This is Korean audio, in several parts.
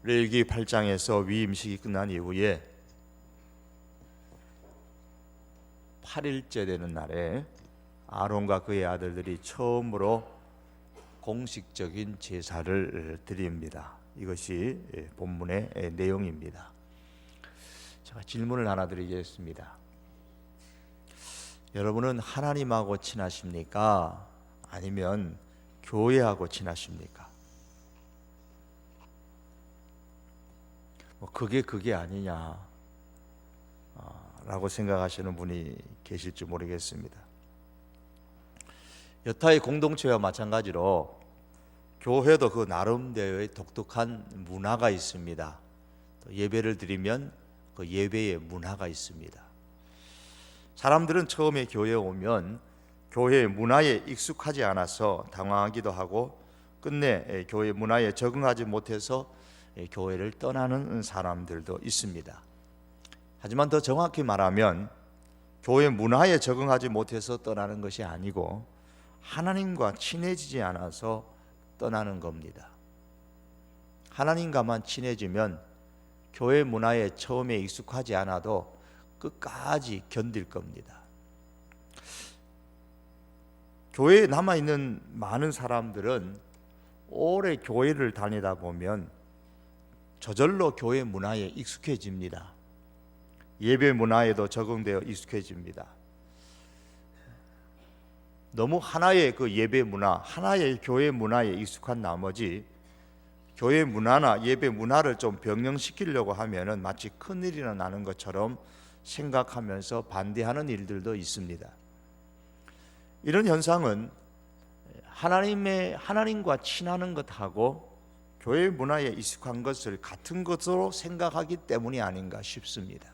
레위기 8장에서 위임식이 끝난 이후에 8일째 되는 날에 아론과 그의 아들들이 처음으로 공식적인 제사를 드립니다. 이것이 본문의 내용입니다. 제가 질문을 하나 드리겠습니다. 여러분은 하나님하고 친하십니까? 아니면 교회하고 친하십니까? 그게 아니냐 라고 생각하시는 분이 계실지 모르겠습니다. 여타의 공동체와 마찬가지로 교회도 그 나름대로의 독특한 문화가 있습니다. 예배를 드리면 그 예배의 문화가 있습니다. 사람들은 처음에 교회에 오면 교회의 문화에 익숙하지 않아서 당황하기도 하고 끝내 교회 문화에 적응하지 못해서 교회를 떠나는 사람들도 있습니다. 하지만 더 정확히 말하면 교회 문화에 적응하지 못해서 떠나는 것이 아니고 하나님과 친해지지 않아서 떠나는 겁니다. 하나님과만 친해지면 교회 문화에 처음에 익숙하지 않아도 끝까지 견딜 겁니다. 교회에 남아있는 많은 사람들은 오래 교회를 다니다 보면 저절로 교회 문화에 익숙해집니다. 예배 문화에도 적응되어 익숙해집니다. 너무 하나의 그 예배 문화, 하나의 교회 문화에 익숙한 나머지 교회 문화나 예배 문화를 좀 변형시키려고 하면은 마치 큰일이 나는 것처럼 생각하면서 반대하는 일들도 있습니다. 이런 현상은 하나님과 친하는 것하고 교회 문화에 익숙한 것을 같은 것으로 생각하기 때문이 아닌가 싶습니다.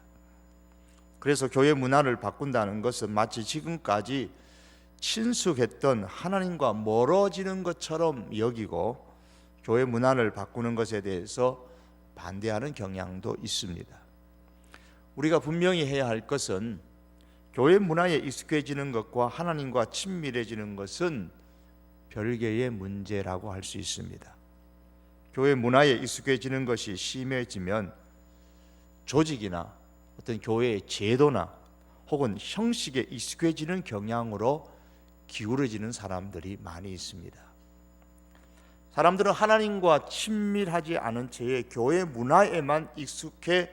그래서 교회 문화를 바꾼다는 것은 마치 지금까지 친숙했던 하나님과 멀어지는 것처럼 여기고 교회 문화를 바꾸는 것에 대해서 반대하는 경향도 있습니다. 우리가 분명히 해야 할 것은 교회 문화에 익숙해지는 것과 하나님과 친밀해지는 것은 별개의 문제라고 할 수 있습니다. 교회 문화에 익숙해지는 것이 심해지면 조직이나 어떤 교회의 제도나 혹은 형식에 익숙해지는 경향으로 기울어지는 사람들이 많이 있습니다. 사람들은 하나님과 친밀하지 않은 채에 교회 문화에만 익숙해지면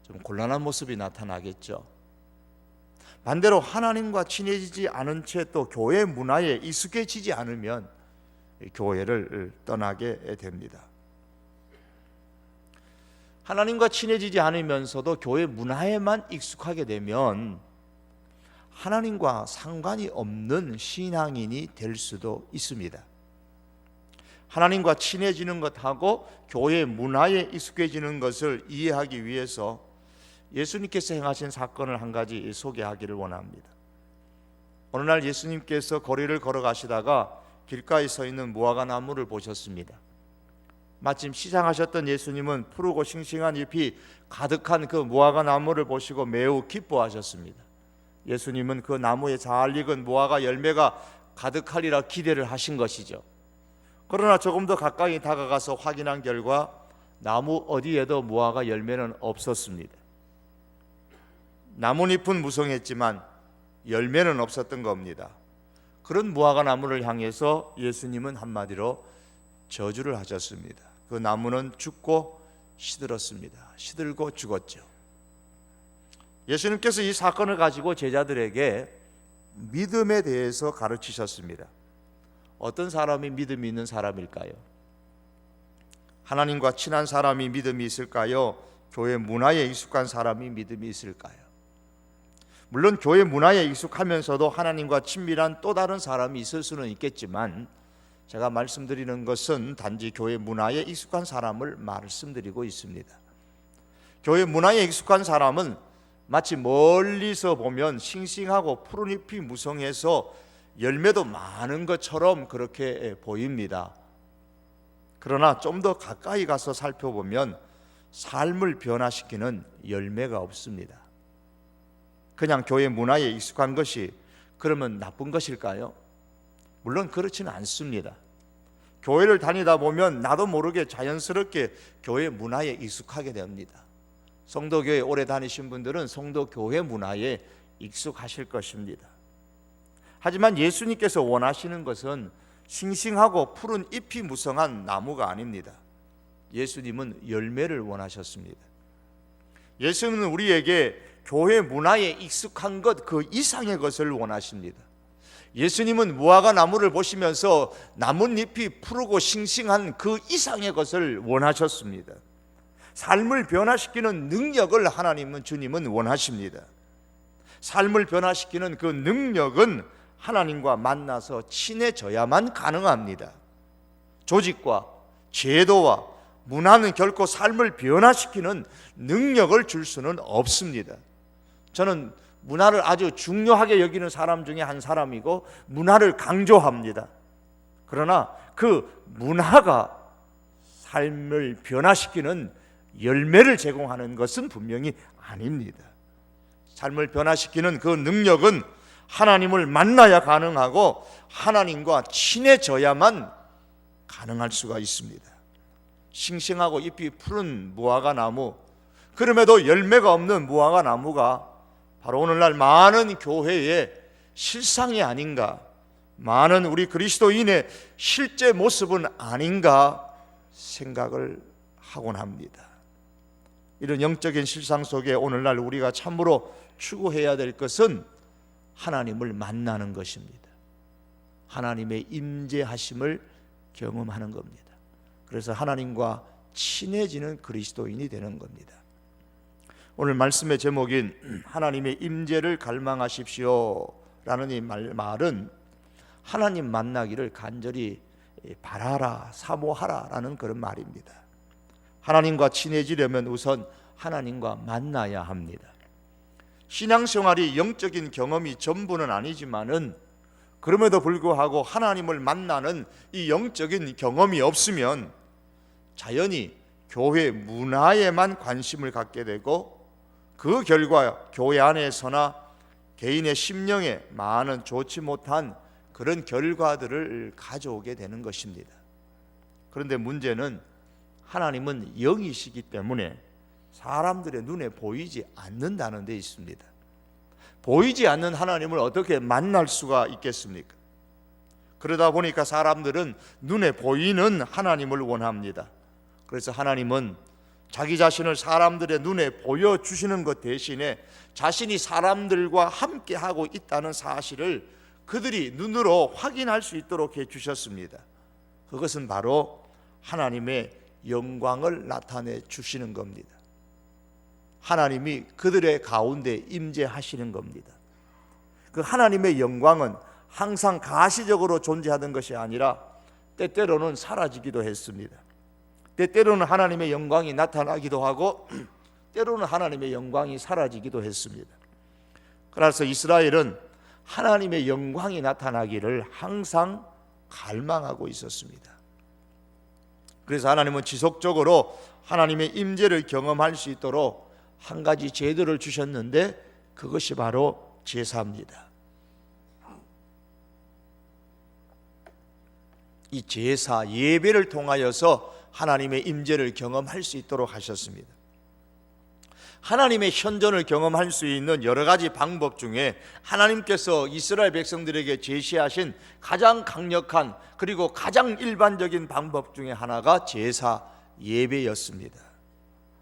좀 곤란한 모습이 나타나겠죠. 반대로 하나님과 친해지지 않은 채 또 교회 문화에 익숙해지지 않으면 교회를 떠나게 됩니다. 하나님과 친해지지 않으면서도 교회 문화에만 익숙하게 되면 하나님과 상관이 없는 신앙인이 될 수도 있습니다. 하나님과 친해지는 것하고 교회 문화에 익숙해지는 것을 이해하기 위해서 예수님께서 행하신 사건을 한 가지 소개하기를 원합니다. 어느 날 예수님께서 거리를 걸어가시다가 길가에 서 있는 무화과 나무를 보셨습니다. 마침 시장하셨던 예수님은 푸르고 싱싱한 잎이 가득한 그 무화과 나무를 보시고 매우 기뻐하셨습니다. 예수님은 그 나무에 잘 익은 무화과 열매가 가득하리라 기대를 하신 것이죠. 그러나 조금 더 가까이 다가가서 확인한 결과 나무 어디에도 무화과 열매는 없었습니다. 나뭇잎은 무성했지만 열매는 없었던 겁니다. 그런 무화과 나무를 향해서 예수님은 한마디로 저주를 하셨습니다. 그 나무는 죽고 시들었습니다. 시들고 죽었죠. 예수님께서 이 사건을 가지고 제자들에게 믿음에 대해서 가르치셨습니다. 어떤 사람이 믿음이 있는 사람일까요? 하나님과 친한 사람이 믿음이 있을까요? 교회 문화에 익숙한 사람이 믿음이 있을까요? 물론 교회 문화에 익숙하면서도 하나님과 친밀한 또 다른 사람이 있을 수는 있겠지만 제가 말씀드리는 것은 단지 교회 문화에 익숙한 사람을 말씀드리고 있습니다. 교회 문화에 익숙한 사람은 마치 멀리서 보면 싱싱하고 푸른 잎이 무성해서 열매도 많은 것처럼 그렇게 보입니다. 그러나 좀 더 가까이 가서 살펴보면 삶을 변화시키는 열매가 없습니다. 그냥 교회 문화에 익숙한 것이 그러면 나쁜 것일까요? 물론 그렇지는 않습니다. 교회를 다니다 보면 나도 모르게 자연스럽게 교회 문화에 익숙하게 됩니다. 성도교회 오래 다니신 분들은 성도교회 문화에 익숙하실 것입니다. 하지만 예수님께서 원하시는 것은 싱싱하고 푸른 잎이 무성한 나무가 아닙니다. 예수님은 열매를 원하셨습니다. 예수님은 우리에게 교회 문화에 익숙한 것 그 이상의 것을 원하십니다. 예수님은 무화과 나무를 보시면서 나뭇잎이 푸르고 싱싱한 그 이상의 것을 원하셨습니다. 삶을 변화시키는 능력을 주님은 원하십니다. 삶을 변화시키는 그 능력은 하나님과 만나서 친해져야만 가능합니다. 조직과 제도와 문화는 결코 삶을 변화시키는 능력을 줄 수는 없습니다. 저는 문화를 아주 중요하게 여기는 사람 중에 한 사람이고 문화를 강조합니다. 그러나 그 문화가 삶을 변화시키는 열매를 제공하는 것은 분명히 아닙니다. 삶을 변화시키는 그 능력은 하나님을 만나야 가능하고 하나님과 친해져야만 가능할 수가 있습니다. 싱싱하고 잎이 푸른 무화과 나무, 그럼에도 열매가 없는 무화과 나무가 바로 오늘날 많은 교회의 실상이 아닌가, 많은 우리 그리스도인의 실제 모습은 아닌가 생각을 하곤 합니다. 이런 영적인 실상 속에 오늘날 우리가 참으로 추구해야 될 것은 하나님을 만나는 것입니다. 하나님의 임재하심을 경험하는 겁니다. 그래서 하나님과 친해지는 그리스도인이 되는 겁니다. 오늘 말씀의 제목인 하나님의 임재를 갈망하십시오 라는 이 말은 하나님 만나기를 간절히 바라라, 사모하라 라는 그런 말입니다. 하나님과 친해지려면 우선 하나님과 만나야 합니다. 신앙생활이 영적인 경험이 전부는 아니지만은 그럼에도 불구하고 하나님을 만나는 이 영적인 경험이 없으면 자연히 교회 문화에만 관심을 갖게 되고 그 결과 교회 안에서나 개인의 심령에 많은 좋지 못한 그런 결과들을 가져오게 되는 것입니다. 그런데 문제는 하나님은 영이시기 때문에 사람들의 눈에 보이지 않는다는 데 있습니다. 보이지 않는 하나님을 어떻게 만날 수가 있겠습니까? 그러다 보니까 사람들은 눈에 보이는 하나님을 원합니다. 그래서 하나님은 자기 자신을 사람들의 눈에 보여주시는 것 대신에 자신이 사람들과 함께하고 있다는 사실을 그들이 눈으로 확인할 수 있도록 해주셨습니다. 그것은 바로 하나님의 영광을 나타내 주시는 겁니다. 하나님이 그들의 가운데 임재하시는 겁니다. 그 하나님의 영광은 항상 가시적으로 존재하던 것이 아니라 때때로는 사라지기도 했습니다. 때때로는 하나님의 영광이 나타나기도 하고 때로는 하나님의 영광이 사라지기도 했습니다. 그래서 이스라엘은 하나님의 영광이 나타나기를 항상 갈망하고 있었습니다. 그래서 하나님은 지속적으로 하나님의 임재를 경험할 수 있도록 한 가지 제도를 주셨는데 그것이 바로 제사입니다. 이 제사, 예배를 통하여서 하나님의 임재를 경험할 수 있도록 하셨습니다. 하나님의 현존을 경험할 수 있는 여러 가지 방법 중에 하나님께서 이스라엘 백성들에게 제시하신 가장 강력한 그리고 가장 일반적인 방법 중에 하나가 제사, 예배였습니다.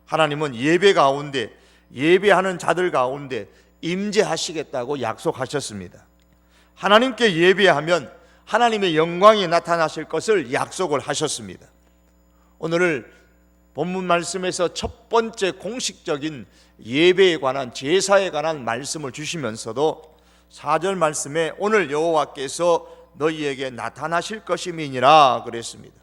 하나님은 예배 가운데, 예배하는 자들 가운데 임재하시겠다고 약속하셨습니다. 하나님께 예배하면 하나님의 영광이 나타나실 것을 약속을 하셨습니다. 오늘 본문 말씀에서 첫 번째 공식적인 예배에 관한, 제사에 관한 말씀을 주시면서도 4절 말씀에 오늘 여호와께서 너희에게 나타나실 것임이니라 그랬습니다.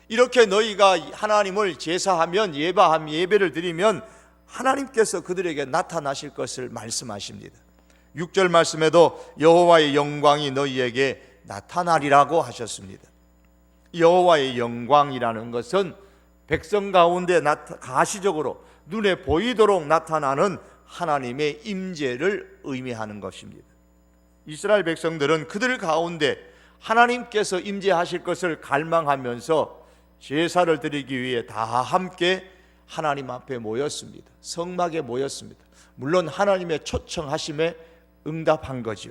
이렇게 너희가 하나님을 제사하면, 예배를 드리면 하나님께서 그들에게 나타나실 것을 말씀하십니다. 6절 말씀에도 여호와의 영광이 너희에게 나타나리라고 하셨습니다. 여호와의 영광이라는 것은 백성 가운데 가시적으로 눈에 보이도록 나타나는 하나님의 임재를 의미하는 것입니다. 이스라엘 백성들은 그들 가운데 하나님께서 임재하실 것을 갈망하면서 제사를 드리기 위해 다 함께 하나님 앞에 모였습니다. 성막에 모였습니다. 물론 하나님의 초청하심에 응답한 거죠.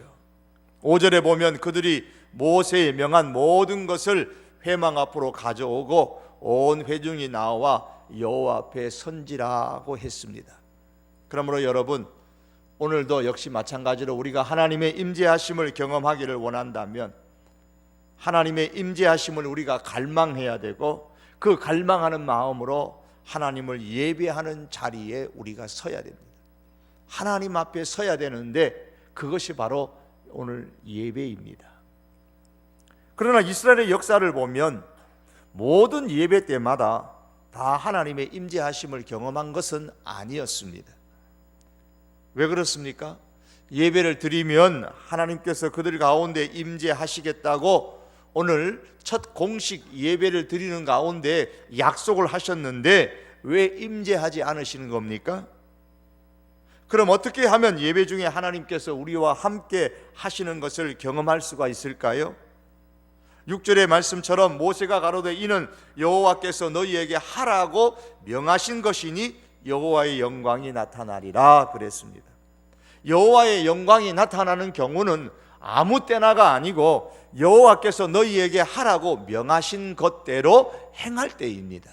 5절에 보면 그들이 모세의 명한 모든 것을 회막 앞으로 가져오고 온 회중이 나와 여호와 앞에 선지라고 했습니다. 그러므로 여러분, 오늘도 역시 마찬가지로 우리가 하나님의 임재하심을 경험하기를 원한다면 하나님의 임재하심을 우리가 갈망해야 되고, 그 갈망하는 마음으로 하나님을 예배하는 자리에 우리가 서야 됩니다. 하나님 앞에 서야 되는데 그것이 바로 오늘 예배입니다. 그러나 이스라엘의 역사를 보면 모든 예배 때마다 다 하나님의 임재하심을 경험한 것은 아니었습니다. 왜 그렇습니까? 예배를 드리면 하나님께서 그들 가운데 임재하시겠다고 오늘 첫 공식 예배를 드리는 가운데 약속을 하셨는데 왜 임재하지 않으시는 겁니까? 그럼 어떻게 하면 예배 중에 하나님께서 우리와 함께 하시는 것을 경험할 수가 있을까요? 6절의 말씀처럼 모세가 가로되 이는 여호와께서 너희에게 하라고 명하신 것이니 여호와의 영광이 나타나리라 그랬습니다. 여호와의 영광이 나타나는 경우는 아무 때나가 아니고 여호와께서 너희에게 하라고 명하신 것대로 행할 때입니다.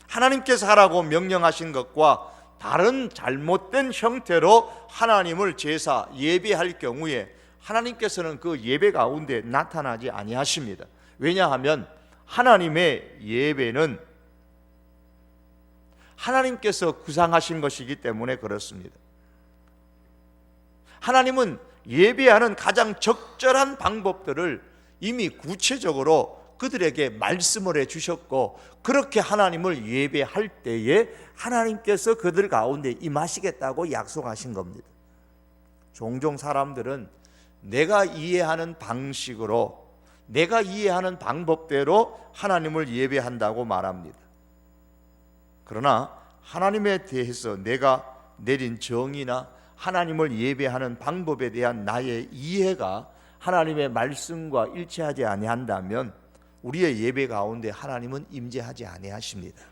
하나님께서 하라고 명령하신 것과 다른 잘못된 형태로 하나님을 제사 예배할 경우에 하나님께서는 그 예배 가운데 나타나지 아니하십니다. 왜냐하면 하나님의 예배는 하나님께서 구상하신 것이기 때문에 그렇습니다. 하나님은 예배하는 가장 적절한 방법들을 이미 구체적으로 그들에게 말씀을 해주셨고, 그렇게 하나님을 예배할 때에 하나님께서 그들 가운데 임하시겠다고 약속하신 겁니다. 종종 사람들은 내가 이해하는 방식으로, 내가 이해하는 방법대로 하나님을 예배한다고 말합니다. 그러나 하나님에 대해서 내가 내린 정의나 하나님을 예배하는 방법에 대한 나의 이해가 하나님의 말씀과 일치하지 아니한다면 우리의 예배 가운데 하나님은 임재하지 아니하십니다.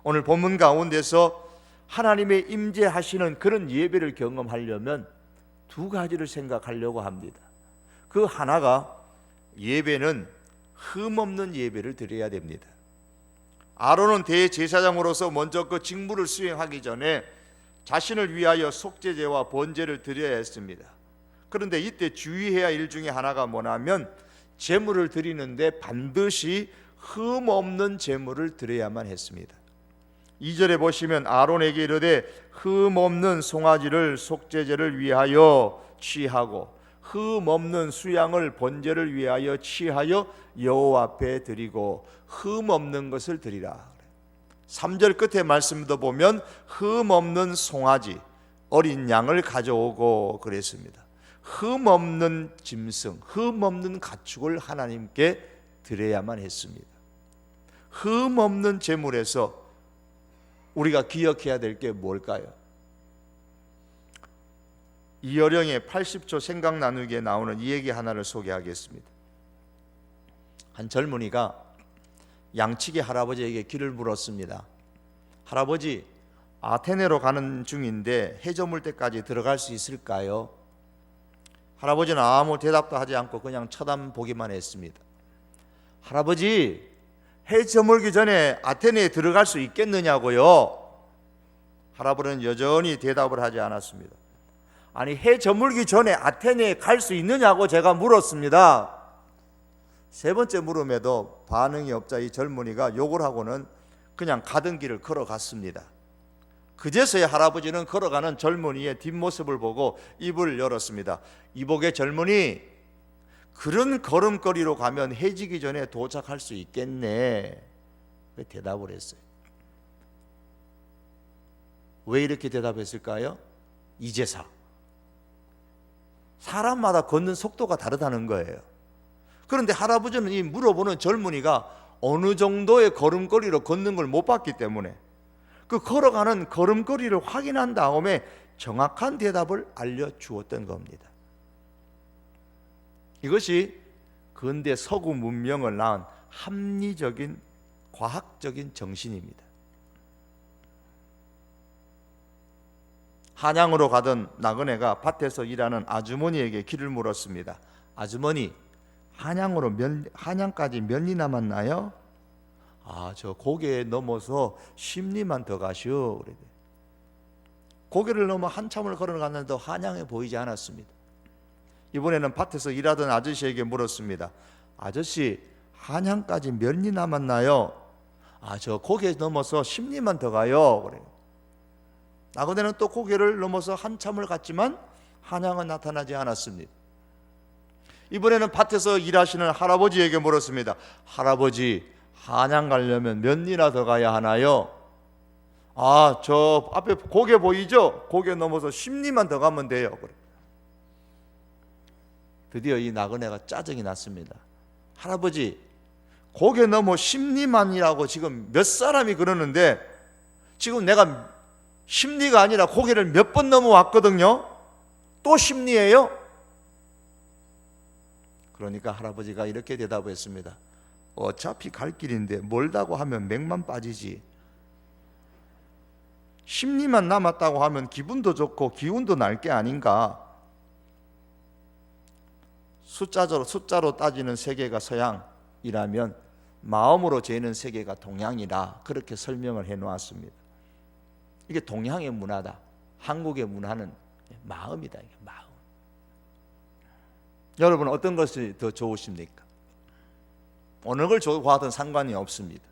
오늘 본문 가운데서 하나님의 임재하시는 그런 예배를 경험하려면 두 가지를 생각하려고 합니다. 그 하나가 예배는 흠없는 예배를 드려야 됩니다. 아론은 대제사장으로서 먼저 그 직무를 수행하기 전에 자신을 위하여 속죄제와 번제를 드려야 했습니다. 그런데 이때 주의해야 할 일 중에 하나가 뭐냐면 제물을 드리는데 반드시 흠없는 제물을 드려야만 했습니다. 2절에 보시면 아론에게 이르되 흠없는 송아지를 속죄제를 위하여 취하고 흠없는 수양을 번제를 위하여 취하여 여호와 앞에 드리고 흠없는 것을 드리라. 3절 끝에 말씀도 보면 흠없는 송아지 어린 양을 가져오고 그랬습니다. 흠없는 짐승, 흠없는 가축을 하나님께 드려야만 했습니다. 흠없는 제물에서 우리가 기억해야 될 게 뭘까요? 이어령의 80조 생각 나누기에 나오는 이 얘기 하나를 소개하겠습니다. 한 젊은이가 양치기 할아버지에게 길을 물었습니다. 할아버지, 아테네로 가는 중인데 해저물대까지 들어갈 수 있을까요? 할아버지는 아무 대답도 하지 않고 그냥 쳐다보기만 했습니다. 할아버지, 해 저물기 전에 아테네에 들어갈 수 있겠느냐고요? 할아버지는 여전히 대답을 하지 않았습니다. 아니, 해 저물기 전에 아테네에 갈 수 있느냐고 제가 물었습니다. 세 번째 물음에도 반응이 없자 이 젊은이가 욕을 하고는 그냥 가던 길을 걸어갔습니다. 그제서야 할아버지는 걸어가는 젊은이의 뒷모습을 보고 입을 열었습니다. 이복의 젊은이, 그런 걸음걸이로 가면 해지기 전에 도착할 수 있겠네. 대답을 했어요. 왜 이렇게 대답했을까요? 이제사. 사람마다 걷는 속도가 다르다는 거예요. 그런데 할아버지는 이 물어보는 젊은이가 어느 정도의 걸음걸이로 걷는 걸 못 봤기 때문에 그 걸어가는 걸음걸이를 확인한 다음에 정확한 대답을 알려주었던 겁니다. 이것이 근대 서구 문명을 낳은 합리적인 과학적인 정신입니다. 한양으로 가던 나그네가 밭에서 일하는 아주머니에게 길을 물었습니다. 아주머니, 한양까지 몇 리 남았나요? 저 고개 넘어서 10리만 더 가시오. 고개를 넘어 한참을 걸어갔는데도 한양에 보이지 않았습니다. 이번에는 밭에서 일하던 아저씨에게 물었습니다. 아저씨, 한양까지 몇 리 남았나요? 저 고개 넘어서 10리만 더 가요. 그래요. 나그네는 또 고개를 넘어서 한참을 갔지만 한양은 나타나지 않았습니다. 이번에는 밭에서 일하시는 할아버지에게 물었습니다. 할아버지, 한양 가려면 몇 리나 더 가야 하나요? 저 앞에 고개 보이죠? 고개 넘어서 10리만 더 가면 돼요. 그래. 드디어 이 나그네가 짜증이 났습니다. 할아버지, 고개 넘어 10리만이라고 지금 몇 사람이 그러는데 지금 내가 10리가 아니라 고개를 몇 번 넘어왔거든요. 또 10리예요? 그러니까 할아버지가 이렇게 대답했습니다. 어차피 갈 길인데 멀다고 하면 맥만 빠지지. 10리만 남았다고 하면 기분도 좋고 기운도 날 게 아닌가. 숫자로 따지는 세계가 서양이라면 마음으로 재는 세계가 동양이라 그렇게 설명을 해놓았습니다. 이게 동양의 문화다. 한국의 문화는 마음이다. 이게 마음. 여러분 어떤 것이 더 좋으십니까? 어느 걸 좋아하든 상관이 없습니다.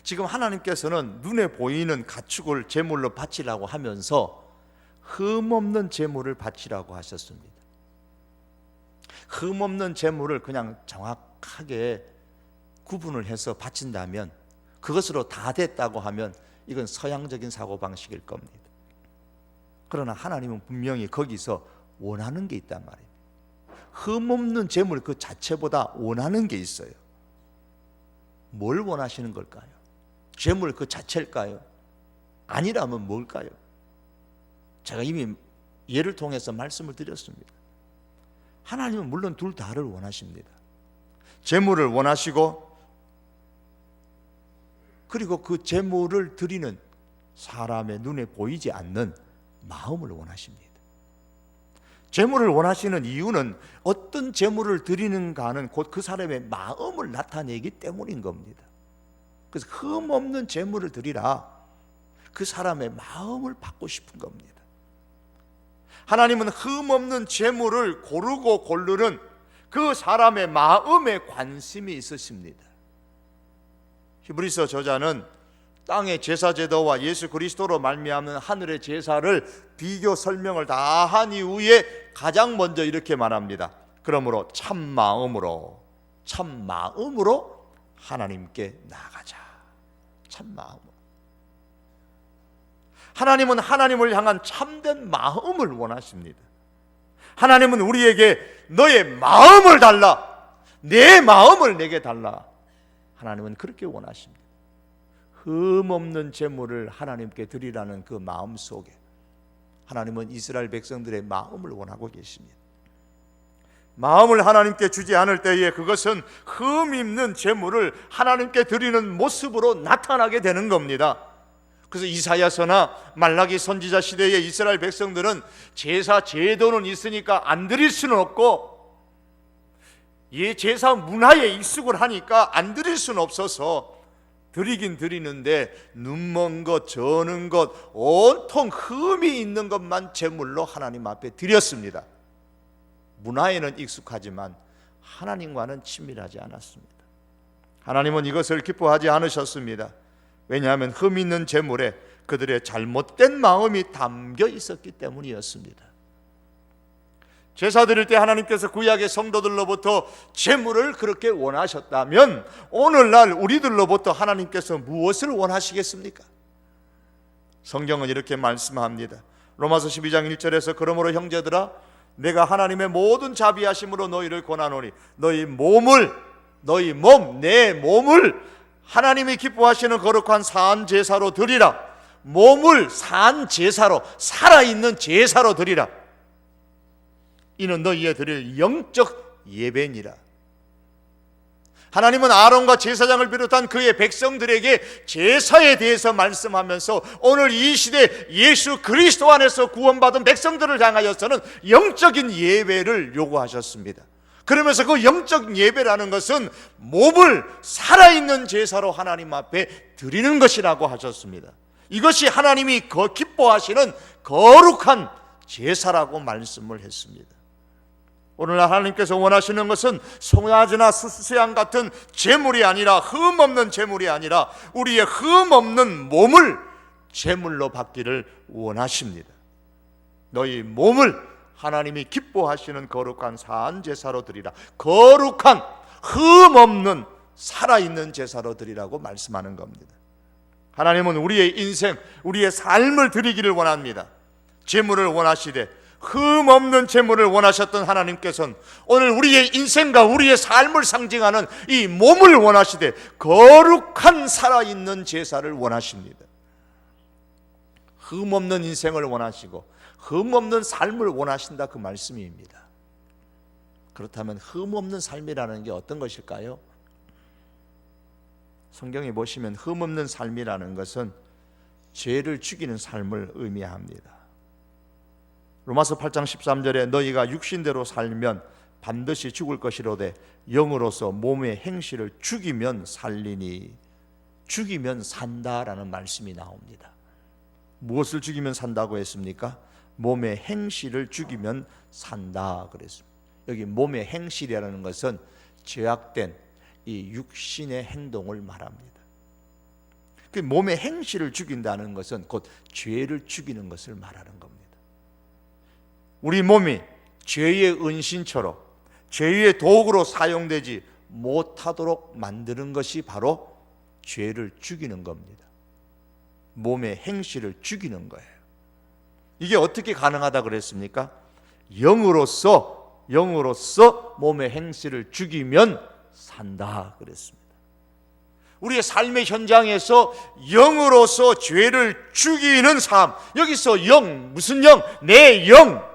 지금 하나님께서는 눈에 보이는 가축을 제물로 바치라고 하면서 흠없는 제물을 바치라고 하셨습니다. 흠없는 제물을 그냥 정확하게 구분을 해서 바친다면, 그것으로 다 됐다고 하면 이건 서양적인 사고방식일 겁니다. 그러나 하나님은 분명히 거기서 원하는 게 있단 말이에요. 흠없는 제물 그 자체보다 원하는 게 있어요. 뭘 원하시는 걸까요? 제물 그 자체일까요? 아니라면 뭘까요? 제가 이미 예를 통해서 말씀을 드렸습니다. 하나님은 물론 둘 다를 원하십니다. 제물을 원하시고, 그리고 그 제물을 드리는 사람의 눈에 보이지 않는 마음을 원하십니다. 제물을 원하시는 이유는 어떤 제물을 드리는가는 곧 그 사람의 마음을 나타내기 때문인 겁니다. 그래서 흠없는 제물을 드리라. 그 사람의 마음을 받고 싶은 겁니다. 하나님은 흠없는 제물을 고르고 고르는 그 사람의 마음에 관심이 있으십니다. 히브리서 저자는 땅의 제사 제도와 예수 그리스도로 말미암는 하늘의 제사를 비교 설명을 다 한 이후에 가장 먼저 이렇게 말합니다. 그러므로 참 마음으로 하나님께 나아가자. 참 마음으로. 하나님은 하나님을 향한 참된 마음을 원하십니다. 하나님은 우리에게 너의 마음을 달라, 내 마음을 내게 달라. 하나님은 그렇게 원하십니다. 흠없는 제물을 하나님께 드리라는 그 마음 속에 하나님은 이스라엘 백성들의 마음을 원하고 계십니다. 마음을 하나님께 주지 않을 때에 그것은 흠 있는 제물을 하나님께 드리는 모습으로 나타나게 되는 겁니다. 그래서 이사야서나 말라기 선지자 시대의 이스라엘 백성들은 제사 제도는 있으니까 안 드릴 수는 없고, 제사 문화에 익숙을 하니까 안 드릴 수는 없어서 드리긴 드리는데 눈먼 것, 저는 것, 온통 흠이 있는 것만 제물로 하나님 앞에 드렸습니다. 문화에는 익숙하지만 하나님과는 친밀하지 않았습니다. 하나님은 이것을 기뻐하지 않으셨습니다. 왜냐하면 흠 있는 제물에 그들의 잘못된 마음이 담겨 있었기 때문이었습니다. 제사 드릴 때 하나님께서 구약의 성도들로부터 제물을 그렇게 원하셨다면 오늘날 우리들로부터 하나님께서 무엇을 원하시겠습니까? 성경은 이렇게 말씀합니다. 로마서 12장 1절에서 그러므로 형제들아 내가 하나님의 모든 자비하심으로 너희를 권하노니 내 몸을 하나님이 기뻐하시는 거룩한 산 제사로 드리라. 몸을 산 제사로, 살아있는 제사로 드리라. 이는 너희의 드릴 영적 예배니라. 하나님은 아론과 제사장을 비롯한 그의 백성들에게 제사에 대해서 말씀하면서 오늘 이 시대 예수 그리스도 안에서 구원받은 백성들을 향하여서는 영적인 예배를 요구하셨습니다. 그러면서 그 영적 예배라는 것은 몸을 살아있는 제사로 하나님 앞에 드리는 것이라고 하셨습니다. 이것이 하나님이 기뻐하시는 거룩한 제사라고 말씀을 했습니다. 오늘날 하나님께서 원하시는 것은 송아지나 수수양 같은 제물이 아니라, 흠없는 제물이 아니라 우리의 흠없는 몸을 제물로 받기를 원하십니다. 너희 몸을 하나님이 기뻐하시는 거룩한 산 제사로 드리라. 거룩한 흠없는 살아있는 제사로 드리라고 말씀하는 겁니다. 하나님은 우리의 인생, 우리의 삶을 드리기를 원합니다. 제물을 원하시되 흠없는 제물을 원하셨던 하나님께서는 오늘 우리의 인생과 우리의 삶을 상징하는 이 몸을 원하시되 거룩한 살아있는 제사를 원하십니다. 흠없는 인생을 원하시고 흠없는 삶을 원하신다, 그 말씀입니다. 그렇다면 흠없는 삶이라는 게 어떤 것일까요? 성경에 보시면 흠없는 삶이라는 것은 죄를 죽이는 삶을 의미합니다. 로마서 8장 13절에 너희가 육신대로 살면 반드시 죽을 것이로되 영으로서 몸의 행실을 죽이면 살리니, 죽이면 산다라는 말씀이 나옵니다. 무엇을 죽이면 산다고 했습니까? 몸의 행실을 죽이면 산다 그랬습니다. 여기 몸의 행실이라는 것은 죄악된 이 육신의 행동을 말합니다. 그 몸의 행실을 죽인다는 것은 곧 죄를 죽이는 것을 말하는 겁니다. 우리 몸이 죄의 은신처로, 죄의 도구로 사용되지 못하도록 만드는 것이 바로 죄를 죽이는 겁니다. 몸의 행실을 죽이는 거예요. 이게 어떻게 가능하다 그랬습니까? 영으로서 몸의 행실을 죽이면 산다 그랬습니다. 우리의 삶의 현장에서 영으로서 죄를 죽이는 삶, 여기서 영, 무슨 영? 내 영,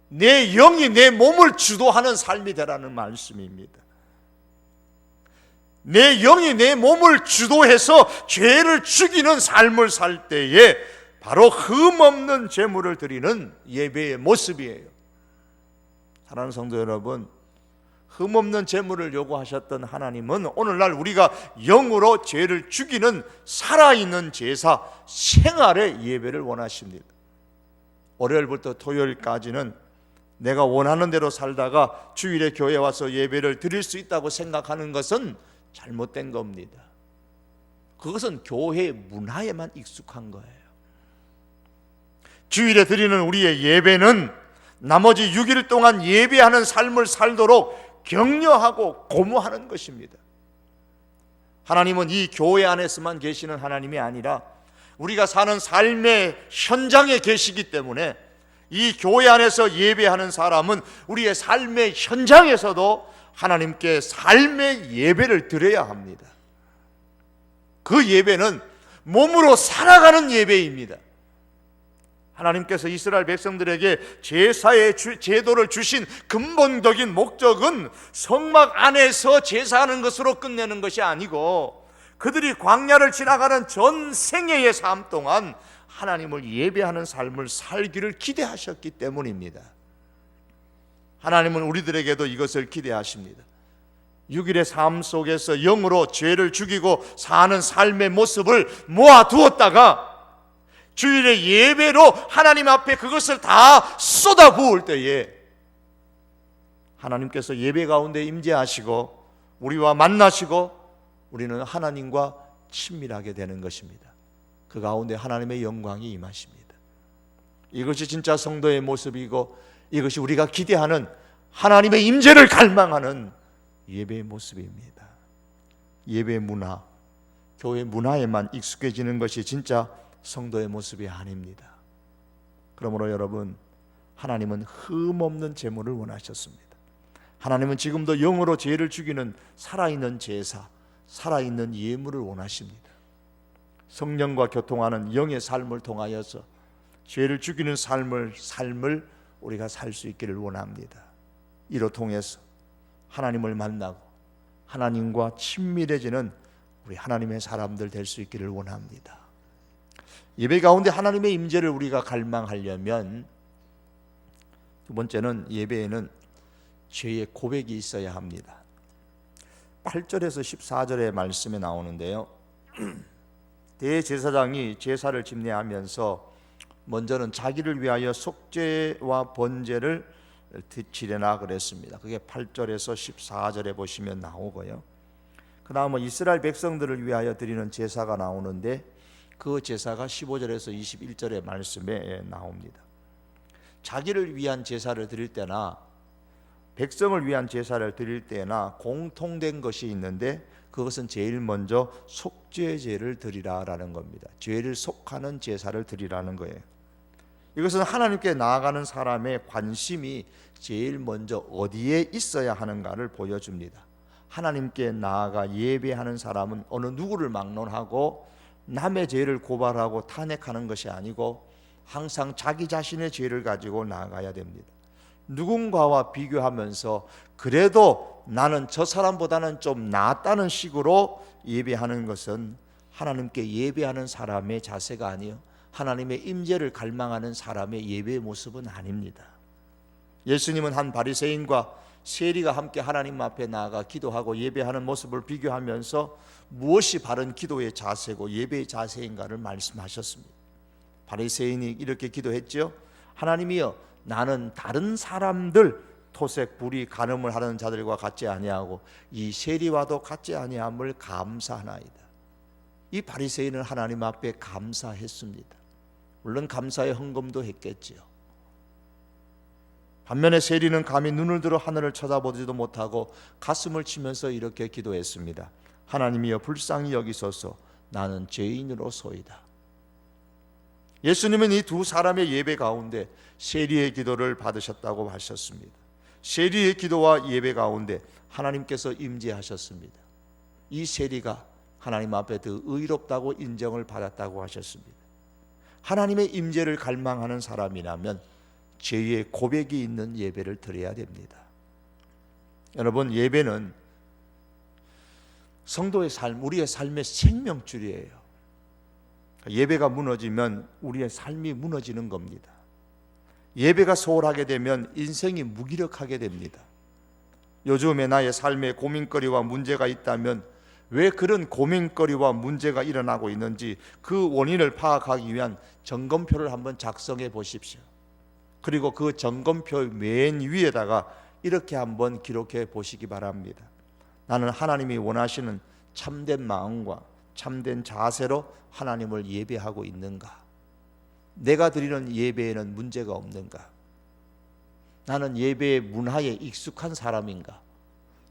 내 영이 내 몸을 주도하는 삶이 되라는 말씀입니다. 내 영이 내 몸을 주도해서 죄를 죽이는 삶을 살 때에 바로 흠없는 제물을 드리는 예배의 모습이에요. 사랑하는 성도 여러분, 흠없는 제물을 요구하셨던 하나님은 오늘날 우리가 영으로 죄를 죽이는 살아있는 제사, 생활의 예배를 원하십니다. 월요일부터 토요일까지는 내가 원하는 대로 살다가 주일에 교회 와서 예배를 드릴 수 있다고 생각하는 것은 잘못된 겁니다. 그것은 교회 문화에만 익숙한 거예요. 주일에 드리는 우리의 예배는 나머지 6일 동안 예배하는 삶을 살도록 격려하고 고무하는 것입니다. 하나님은 이 교회 안에서만 계시는 하나님이 아니라 우리가 사는 삶의 현장에 계시기 때문에 이 교회 안에서 예배하는 사람은 우리의 삶의 현장에서도 하나님께 삶의 예배를 드려야 합니다. 그 예배는 몸으로 살아가는 예배입니다. 하나님께서 이스라엘 백성들에게 제사의 제도를 주신 근본적인 목적은 성막 안에서 제사하는 것으로 끝내는 것이 아니고 그들이 광야를 지나가는 전 생애의 삶 동안 하나님을 예배하는 삶을 살기를 기대하셨기 때문입니다. 하나님은 우리들에게도 이것을 기대하십니다. 6일의 삶 속에서 영으로 죄를 죽이고 사는 삶의 모습을 모아두었다가 주일의 예배로 하나님 앞에 그것을 다 쏟아부을 때에 하나님께서 예배 가운데 임재하시고 우리와 만나시고 우리는 하나님과 친밀하게 되는 것입니다. 그 가운데 하나님의 영광이 임하십니다. 이것이 진짜 성도의 모습이고 이것이 우리가 기대하는 하나님의 임재를 갈망하는 예배의 모습입니다. 예배 문화, 교회 문화에만 익숙해지는 것이 진짜 성도의 모습이 아닙니다. 그러므로 여러분, 하나님은 흠없는 제물을 원하셨습니다. 하나님은 지금도 영으로 죄를 죽이는 살아있는 제사, 살아있는 예물을 원하십니다. 성령과 교통하는 영의 삶을 통하여서 죄를 죽이는 삶을 우리가 살 수 있기를 원합니다. 이로 통해서 하나님을 만나고 하나님과 친밀해지는 우리 하나님의 사람들 될 수 있기를 원합니다. 예배 가운데 하나님의 임재를 우리가 갈망하려면 두 번째는 예배에는 죄의 고백이 있어야 합니다. 8절에서 14절의 말씀에 나오는데요, 대제사장이 제사를 집례하면서 먼저는 자기를 위하여 속죄와 번제를 드리라 그랬습니다. 그게 8절에서 14절에 보시면 나오고요, 그 다음은 이스라엘 백성들을 위하여 드리는 제사가 나오는데 그 제사가 15절에서 21절의 말씀에 나옵니다. 자기를 위한 제사를 드릴 때나 백성을 위한 제사를 드릴 때나 공통된 것이 있는데 그것은 제일 먼저 속죄제를 드리라라는 겁니다. 죄를 속하는 제사를 드리라는 거예요. 이것은 하나님께 나아가는 사람의 관심이 제일 먼저 어디에 있어야 하는가를 보여줍니다. 하나님께 나아가 예배하는 사람은 어느 누구를 막론하고 남의 죄를 고발하고 탄핵하는 것이 아니고 항상 자기 자신의 죄를 가지고 나아가야 됩니다. 누군가와 비교하면서 그래도 나는 저 사람보다는 좀 낫다는 식으로 예배하는 것은 하나님께 예배하는 사람의 자세가 아니요, 하나님의 임재를 갈망하는 사람의 예배의 모습은 아닙니다. 예수님은 한 바리새인과 세리가 함께 하나님 앞에 나아가 기도하고 예배하는 모습을 비교하면서 무엇이 바른 기도의 자세고 예배의 자세인가를 말씀하셨습니다. 바리새인이 이렇게 기도했죠. 하나님이여, 나는 다른 사람들 토색, 불의, 간음을 하는 자들과 같지 아니하고 이 세리와도 같지 아니함을 감사하나이다. 이 바리새인은 하나님 앞에 감사했습니다. 물론 감사의 헌금도 했겠지요. 반면에 세리는 감히 눈을 들어 하늘을 쳐다보지도 못하고 가슴을 치면서 이렇게 기도했습니다. 하나님이여, 불쌍히 여기소서, 나는 죄인으로소이다. 예수님은 이 두 사람의 예배 가운데 세리의 기도를 받으셨다고 하셨습니다. 세리의 기도와 예배 가운데 하나님께서 임재하셨습니다. 이 세리가 하나님 앞에 더 의롭다고 인정을 받았다고 하셨습니다. 하나님의 임재를 갈망하는 사람이라면 죄의 고백이 있는 예배를 드려야 됩니다. 여러분, 예배는 성도의 삶, 우리의 삶의 생명줄이에요. 예배가 무너지면 우리의 삶이 무너지는 겁니다. 예배가 소홀하게 되면 인생이 무기력하게 됩니다. 요즘에 나의 삶에 고민거리와 문제가 있다면 왜 그런 고민거리와 문제가 일어나고 있는지 그 원인을 파악하기 위한 점검표를 한번 작성해 보십시오. 그리고 그 점검표 맨 위에다가 이렇게 한번 기록해 보시기 바랍니다. 나는 하나님이 원하시는 참된 마음과 참된 자세로 하나님을 예배하고 있는가? 내가 드리는 예배에는 문제가 없는가? 나는 예배의 문화에 익숙한 사람인가?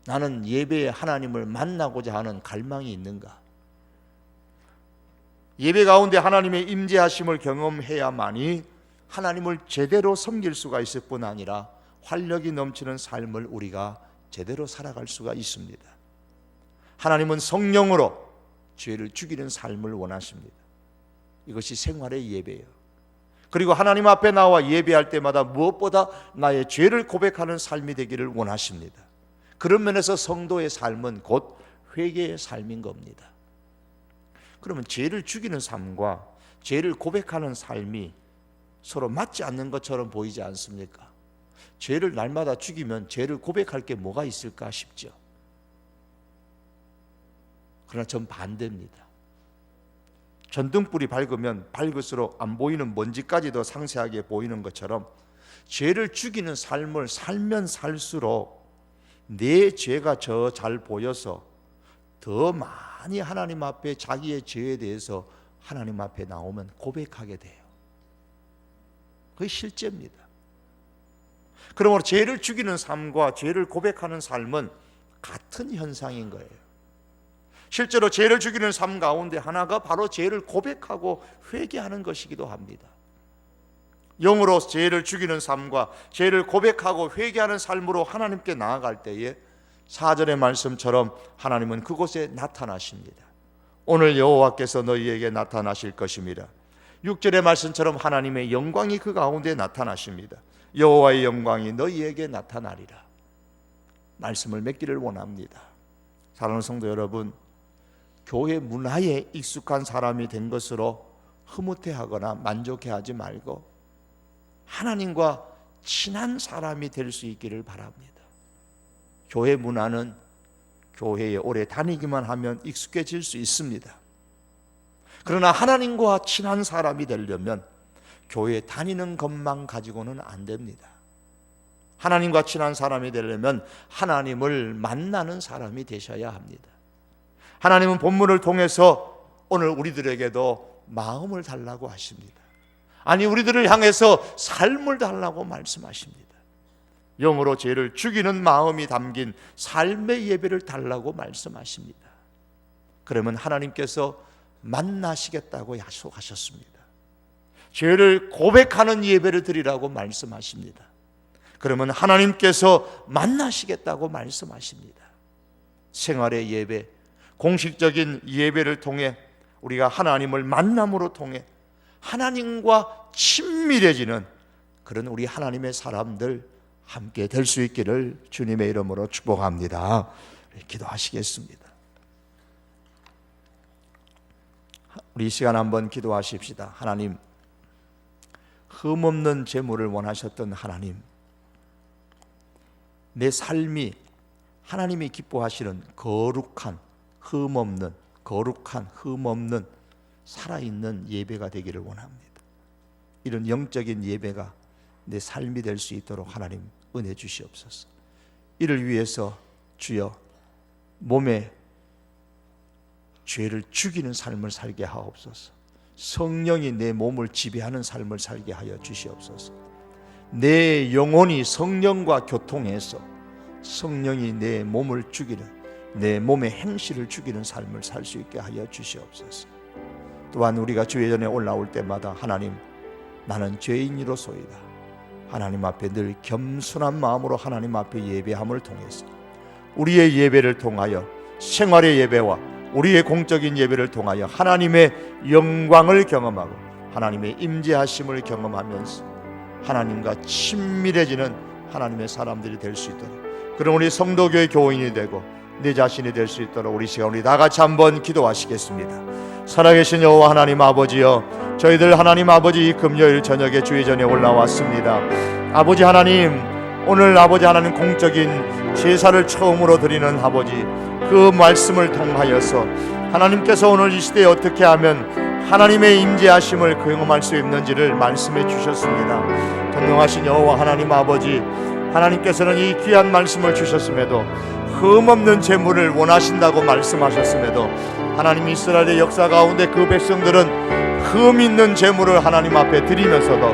나는 예배에 하나님을 만나고자 하는 갈망이 있는가? 예배 가운데 하나님의 임재하심을 경험해야만이 하나님을 제대로 섬길 수가 있을 뿐 아니라 활력이 넘치는 삶을 우리가 제대로 살아갈 수가 있습니다. 하나님은 성령으로 죄를 죽이는 삶을 원하십니다. 이것이 생활의 예배예요. 그리고 하나님 앞에 나와 예배할 때마다 무엇보다 나의 죄를 고백하는 삶이 되기를 원하십니다. 그런 면에서 성도의 삶은 곧 회개의 삶인 겁니다. 그러면 죄를 죽이는 삶과 죄를 고백하는 삶이 서로 맞지 않는 것처럼 보이지 않습니까? 죄를 날마다 죽이면 죄를 고백할 게 뭐가 있을까 싶죠. 그러나 전 반대입니다. 전등불이 밝으면 밝을수록 안 보이는 먼지까지도 상세하게 보이는 것처럼 죄를 죽이는 삶을 살면 살수록 내 죄가 저 잘 보여서 더 많이 하나님 앞에 자기의 죄에 대해서 하나님 앞에 나오면 고백하게 돼요. 그게 실제입니다. 그러므로 죄를 죽이는 삶과 죄를 고백하는 삶은 같은 현상인 거예요. 실제로 죄를 죽이는 삶 가운데 하나가 바로 죄를 고백하고 회개하는 것이기도 합니다. 영으로 죄를 죽이는 삶과 죄를 고백하고 회개하는 삶으로 하나님께 나아갈 때에 4절의 말씀처럼 하나님은 그곳에 나타나십니다. 오늘 여호와께서 너희에게 나타나실 것입니다. 6절의 말씀처럼 하나님의 영광이 그 가운데 나타나십니다. 여호와의 영광이 너희에게 나타나리라. 말씀을 맺기를 원합니다. 사랑하는 성도 여러분, 교회 문화에 익숙한 사람이 된 것으로 흐뭇해하거나 만족해하지 말고 하나님과 친한 사람이 될 수 있기를 바랍니다. 교회 문화는 교회에 오래 다니기만 하면 익숙해질 수 있습니다. 그러나 하나님과 친한 사람이 되려면 교회 다니는 것만 가지고는 안 됩니다. 하나님과 친한 사람이 되려면 하나님을 만나는 사람이 되셔야 합니다. 하나님은 본문을 통해서 오늘 우리들에게도 마음을 달라고 하십니다. 아니, 우리들을 향해서 삶을 달라고 말씀하십니다. 영으로 죄를 죽이는 마음이 담긴 삶의 예배를 달라고 말씀하십니다. 그러면 하나님께서 만나시겠다고 약속하셨습니다. 죄를 고백하는 예배를 드리라고 말씀하십니다. 그러면 하나님께서 만나시겠다고 말씀하십니다. 생활의 예배, 공식적인 예배를 통해 우리가 하나님을 만남으로 통해 하나님과 친밀해지는 그런 우리 하나님의 사람들 함께 될 수 있기를 주님의 이름으로 축복합니다. 기도하시겠습니다. 우리 이 시간 한번 기도하십시다. 하나님, 흠없는 제물을 원하셨던 하나님, 내 삶이 하나님이 기뻐하시는 거룩한 흠없는 살아있는 예배가 되기를 원합니다. 이런 영적인 예배가 내 삶이 될 수 있도록 하나님 은혜 주시옵소서. 이를 위해서 주여 몸에 죄를 죽이는 삶을 살게 하옵소서. 성령이 내 몸을 지배하는 삶을 살게 하여 주시옵소서. 내 영혼이 성령과 교통해서 성령이 내 몸을 죽이는, 내 몸의 행실을 죽이는 삶을 살 수 있게 하여 주시옵소서. 또한 우리가 주의 전에 올라올 때마다 하나님, 나는 죄인이로소이다. 하나님 앞에 늘 겸손한 마음으로 하나님 앞에 예배함을 통해서 우리의 예배를 통하여 생활의 예배와 우리의 공적인 예배를 통하여 하나님의 영광을 경험하고 하나님의 임재하심을 경험하면서 하나님과 친밀해지는 하나님의 사람들이 될 수 있도록, 그런 우리 성도교회 교인이 되고 내 자신이 될 수 있도록 우리 시간 우리 다 같이 한번 기도하시겠습니다. 살아계신 여호와 하나님 아버지여, 저희들 하나님 아버지 이 금요일 저녁에 주의 전에 올라왔습니다. 아버지 하나님, 오늘 아버지 하나님 공적인 제사를 처음으로 드리는 아버지, 그 말씀을 통하여서 하나님께서 오늘 이 시대에 어떻게 하면 하나님의 임재하심을 경험할 수 있는지를 말씀해 주셨습니다. 전능하신 여호와 하나님 아버지, 하나님께서는 이 귀한 말씀을 주셨음에도 흠없는 제물을 원하신다고 말씀하셨음에도 하나님 이스라엘의 역사 가운데 그 백성들은 흠 있는 제물을 하나님 앞에 드리면서도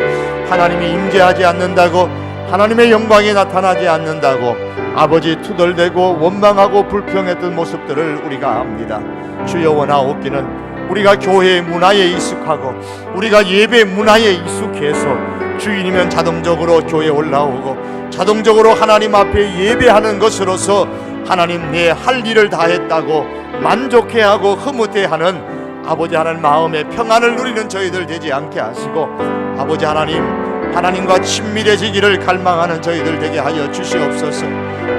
하나님이 임재하지 않는다고, 하나님의 영광이 나타나지 않는다고 아버지 투덜대고 원망하고 불평했던 모습들을 우리가 압니다. 주여 원하옵기는 우리가 교회의 문화에 익숙하고 우리가 예배 문화에 익숙해서 주일이면 자동적으로 교회에 올라오고 자동적으로 하나님 앞에 예배하는 것으로서 하나님 내 할 일을 다 했다고 만족해하고 흐뭇해하는 아버지 하나님 마음의 평안을 누리는 저희들 되지 않게 하시고, 아버지 하나님, 하나님과 친밀해지기를 갈망하는 저희들 되게 하여 주시옵소서.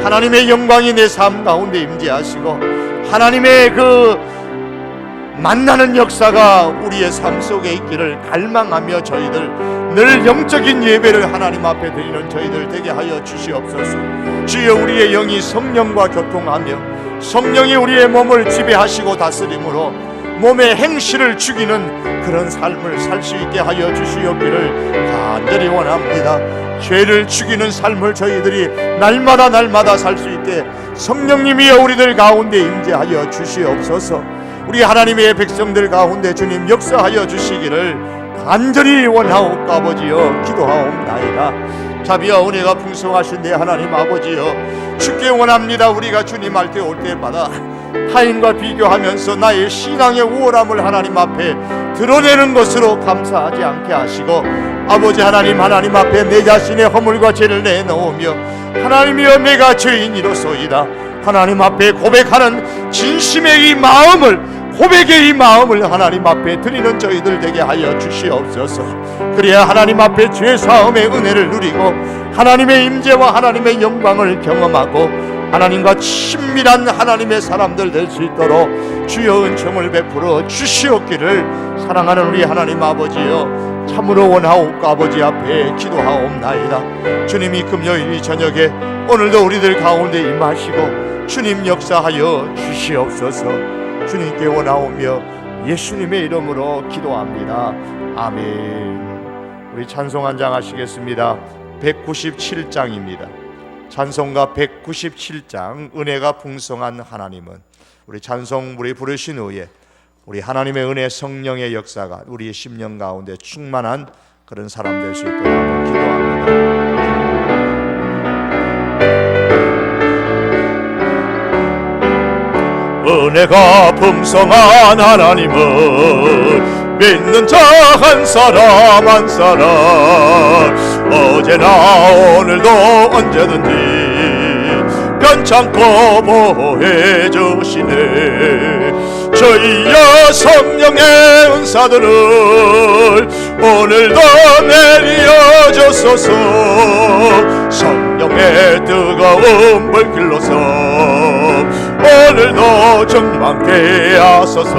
하나님의 영광이 내 삶 가운데 임재하시고 하나님의 그 만나는 역사가 우리의 삶 속에 있기를 갈망하며 저희들 늘 영적인 예배를 하나님 앞에 드리는 저희들 되게 하여 주시옵소서. 주여, 우리의 영이 성령과 교통하며 성령이 우리의 몸을 지배하시고 다스림으로 몸의 행실을 죽이는 그런 삶을 살 수 있게 하여 주시옵기를 간절히 원합니다. 죄를 죽이는 삶을 저희들이 날마다 살 수 있게 성령님이여 우리들 가운데 임재하여 주시옵소서. 우리 하나님의 백성들 가운데 주님 역사하여 주시기를 간절히 원하옵고 아버지여 기도하옵나이다. 자비와 은혜가 풍성하신 내 하나님 아버지여, 주께 원합니다. 우리가 주님 할 때 올 때마다 타인과 비교하면서 나의 신앙의 우월함을 하나님 앞에 드러내는 것으로 감사하지 않게 하시고, 아버지 하나님 앞에 내 자신의 허물과 죄를 내놓으며 하나님이여 내가 죄인이로소이다 하나님 앞에 고백하는 진심의 이 마음을 고백의 이 마음을 하나님 앞에 드리는 저희들 되게 하여 주시옵소서. 그래야 하나님 앞에 죄사함의 은혜를 누리고 하나님의 임재와 하나님의 영광을 경험하고 하나님과 친밀한 하나님의 사람들 될 수 있도록 주여 은총을 베풀어 주시옵기를 사랑하는 우리 하나님 아버지여 참으로 원하옵고 아버지 앞에 기도하옵나이다. 주님이 금요일 이 저녁에 오늘도 우리들 가운데 임하시고 주님 역사하여 주시옵소서. 주님께 원하오며 예수님의 이름으로 기도합니다. 아멘. 우리 찬송 한 장 하시겠습니다. 197장입니다. 찬송가 197장 은혜가 풍성한 하나님은. 우리 찬송 우리 부르신 후에 우리 하나님의 은혜 성령의 역사가 우리의 심령 가운데 충만한 그런 사람 될 수 있도록 기도합니다. 은혜가 풍성한 하나님은 믿는 자 한 사람 한 사람 어제나 오늘도 언제든지 변찮고 보호해 주시네. 저희여 성령의 은사들을 오늘도 내려 주소서. 성령의 뜨거운 불길로서 오늘도 충만케 하소서.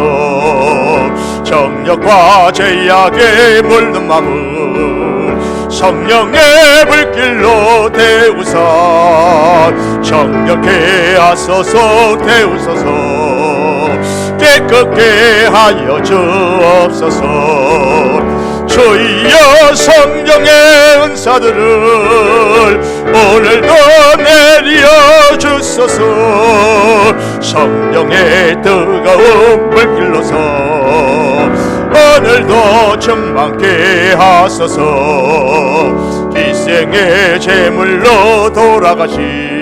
정력과 죄악에 물든 마음을 성령의 불길로 태우사 정력케 하소서. 태우소서. 깨끗게 하여 주옵소서. 주여 성령의 은사들을 오늘도 내려 주소서. 성령의 뜨거운 불길로서 오늘도 충만케 하소서. 기생의 제물로 돌아가신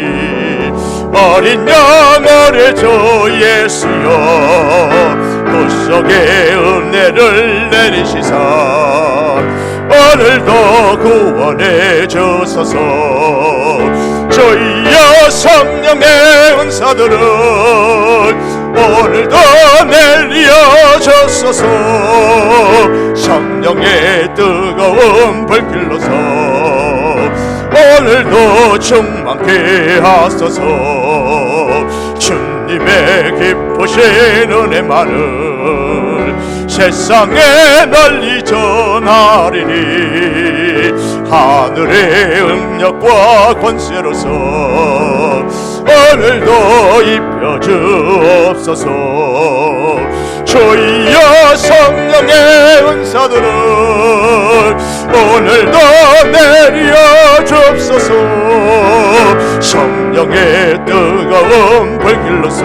어린 양어의 주 예수여 구속의 은혜를 내리시사 오늘도 구원해 주소서. 주여 성령의 은사들을 오늘도 내려 주소서. 성령의 뜨거운 불길로서 오늘도 충만케 하소서. 주님의 기쁘신 은혜만을 세상에 널리 전하리니 하늘의 능력과 권세로서 오늘도 입혀 주옵소서. 주여 성령의 은사들을 오늘도 내려 주옵소서. 성령의 뜨거운 불길로서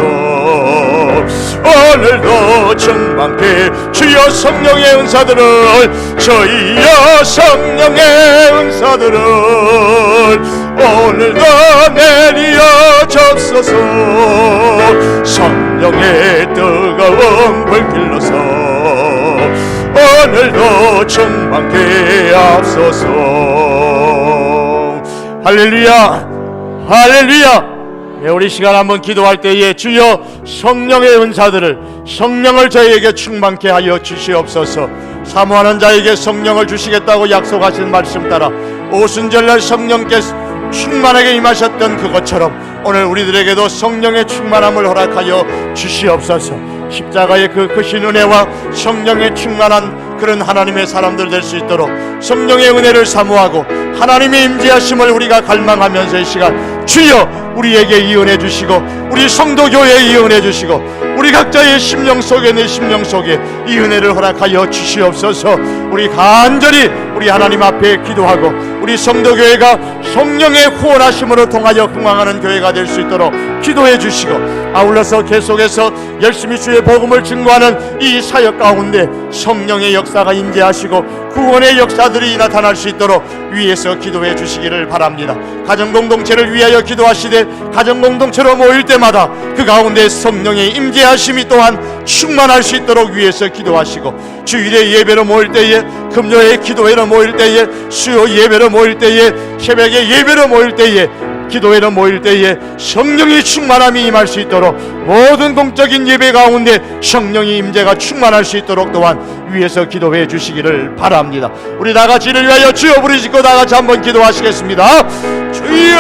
오늘도 충만케 주여 성령의 은사들을 주여 성령의 은사들을 오늘도 내려 주옵소서. 성령의 뜨거운 불길로서 오늘도 충만케 하소서. 할렐루야 할렐루야. 우리 시간 한번 기도할 때에 주여 성령의 은사들을 성령을 저희에게 충만케 하여 주시옵소서. 사모하는 자에게 성령을 주시겠다고 약속하신 말씀 따라 오순절날 성령께서 충만하게 임하셨던 그것처럼 오늘 우리들에게도 성령의 충만함을 허락하여 주시옵소서. 십자가의 그 크신 은혜와 성령의 충만한 그런 하나님의 사람들 될 수 있도록 성령의 은혜를 사모하고 하나님의 임재하심을 우리가 갈망하면서 이 시간 주여 우리에게 이 은혜 주시고 우리 성도교회에 이 은혜 주시고 우리 각자의 심령 속에 내 심령 속에 이 은혜를 허락하여 주시옵소서. 우리 간절히 우리 하나님 앞에 기도하고 우리 성도교회가 성령의 후원하심으로 통하여 흥왕하는 교회가 될 수 있도록 기도해 주시고 아울러서 계속해서 열심히 주의 복음을 증거하는 이 사역 가운데 성령의 역사가 임재하시고 구원의 역사들이 나타날 수 있도록 위에서 기도해 주시기를 바랍니다. 가정공동체를 위하여 기도하시되 가정공동체로 모일 때마다 그 가운데 성령의 임재하심이 또한 충만할 수 있도록 위에서 기도하시고 주일에 예배로 모일 때에 금요일 기도회로 모일 때에 수요 예배로 모일 때에 새벽에 예배로 모일 때에 기도회로 모일 때에 성령의 충만함이 임할 수 있도록 모든 공적인 예배 가운데 성령의 임재가 충만할 수 있도록 또한 위에서 기도해 주시기를 바랍니다. 우리 다같이 이를 위하여 주여 부르시고 다같이 한번 기도하시겠습니다. 주여!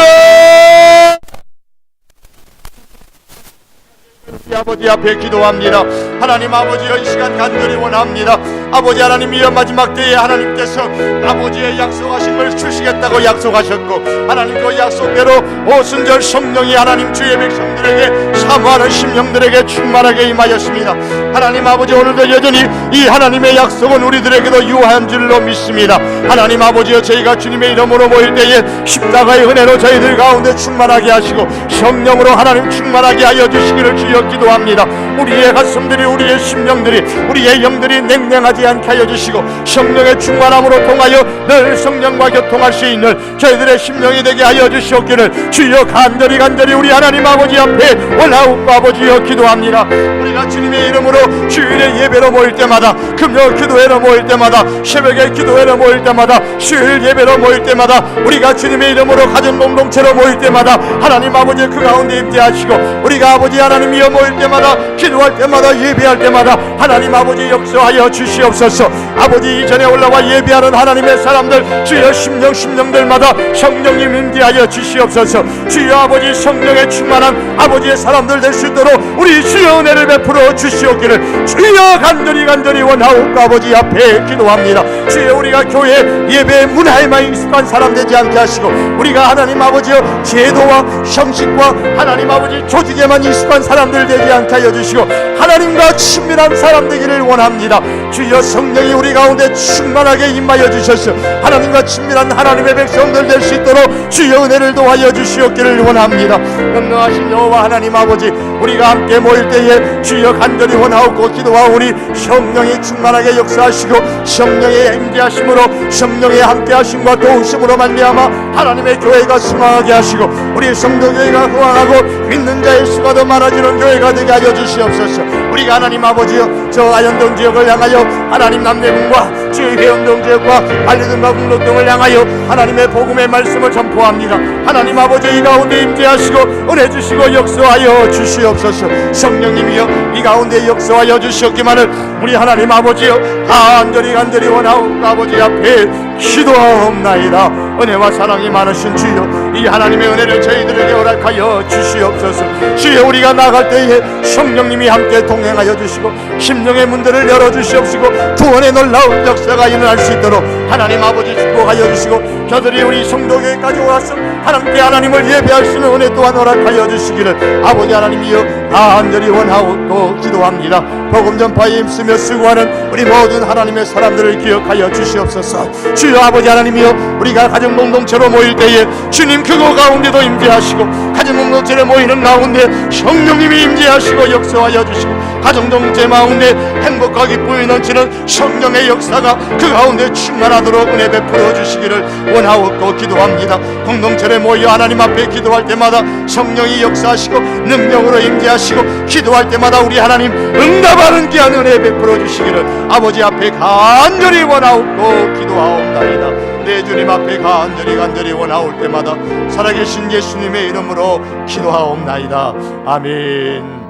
아버지 앞에 기도합니다. 하나님 아버지여, 이 시간 간절히 원합니다. 아버지 하나님, 이 마지막 때에 하나님께서 아버지의 약속하신 걸 주시겠다고 약속하셨고, 하나님 그 약속대로 오순절 성령이 하나님 주의 백성들에게, 사모하는 심령들에게 충만하게 임하였습니다. 하나님 아버지, 오늘도 여전히 이 하나님의 약속은 우리들에게도 유한 줄로 믿습니다. 하나님 아버지여, 저희가 주님의 이름으로 모일 때에 십자가의 은혜로 저희들 가운데 충만하게 하시고 성령으로 하나님 충만하게 하여 주시기를 주여 기도합니다. 우리의 가슴들이, 우리의 심령들이, 우리의 영들이 냉랭하지 않게 하여 주시고 성령의 충만함으로 통하여 늘 성령과 교통할 수 있는 저희들의 심령이 되게 하여 주시옵기를 주여 간절히 우리 하나님 아버지 앞에 원하옵고 아버지여 기도합니다. 우리가 주님의 이름으로 주일에 예배로 모일 때마다, 금요 기도회로 모일 때마다, 새벽에 기도회로 모일 때마다, 수요일 예배로 모일 때마다, 우리가 주님의 이름으로 가정 공동체로 모일 때마다 하나님 아버지 그 가운데 임재하시고, 우리가 아버지 하나님이여 모일 때마다, 기도할 때마다, 예배할 때마다 하나님 아버지 역사하여 주시옵소서. 아버지 이전에 올라와 예배하는 하나님의 사람들, 주여 심령들마다 성령님 임재하여 주시옵소서. 주여 아버지 성령의 충만한 아버지의 사람들 될 수 있도록 우리 주여 은혜를 베풀어 주시옵기를 주여 간절히 원하옵고 아버지 앞에 기도합니다. 주여 우리가 교회 예배 문화에만 익숙한 사람 되지 않게 하시고, 우리가 하나님 아버지여 제도와 형식과 하나님 아버지 조직에만 익숙한 사람들 되지 않게 하여 주시고 하나님과 친밀한 사람 되기를 원합니다. 주여 성령이 우리 가운데 충만하게 임하여 주셔서 하나님과 친밀한 하나님의 백성들 될 수 있도록 주여 은혜를 도와여 주시옵기를 원합니다. 영능하신 여호와 하나님 아버지, 우리가 함께 모일 때에 주여 간절히 원하옵고 기도하오니 성령이 충만하게 역사하시고 성령의 임재하심으로, 성령의 함께하심과 도우심으로 말미암아 하나님의 교회가 승화하게 하시고 우리 성도교회가 흥왕하고 믿는 자의 수가 더 많아지는 교회가 되게 하여 주시옵소서. 우리가 하나님 아버지여 저 아현동 지역을 향하여 하나님 남대문과 주의 회원동 지역과 알리등과 궁록동을 향하여 하나님의 복음의 말씀을 전포합니다. 하나님 아버지 이 가운데 임재하시고 은혜 주시고 역사하여 주시옵소서. 성령님이여 이 가운데 역사하여 주시옵기만을 우리 하나님 아버지여 간절히 원하옵고 아버지 앞에 기도하옵나이다. 은혜와 사랑이 많으신 주여, 이 하나님의 은혜를 저희들에게 허락하여 주시옵소서. 주여 우리가 나갈 때에 성령님이 함께 동행하여 주시고 심령의 문들을 열어주시옵시고 구원의 놀라운 역사가 일어날 수 있도록 하나님 아버지 축복하여 주시고 저들이 우리 성도교회까지 와서 하나님께 하나님을 예배할 수 있는 은혜 또한 허락하여 주시기를 아버지 하나님이여 간절히 원하고 기도합니다. 복음 전파에 힘쓰며 수고하는 우리 모든 하나님의 사람들을 기억하여 주시옵소서. 주여 아버지 하나님이여, 우리가 가정 공동체로 모일 때에 주님 그곳 가운데도 임재하시고 가정 공동체로 모이는 가운데 성령님이 임재하시고 역사하여 주시고 가정 공동체 가운데 행복과 기쁨이 넘치는 성령의 역사가 그 가운데 충만하도록 은혜 베풀어 주시기를 원하옵고 기도합니다. 공동체에 모여 하나님 앞에 기도할 때마다 성령이 역사하시고 능력으로 임재하시고 기도할 때마다 우리 하나님 응답하는 귀한 은혜 베풀어 주시기를 아버지 앞에 간절히 원하옵고 기도하옵나이다. 내 주님 앞에 간절히 원하올 때마다 살아계신 예수님의 이름으로 기도하옵나이다. 아멘.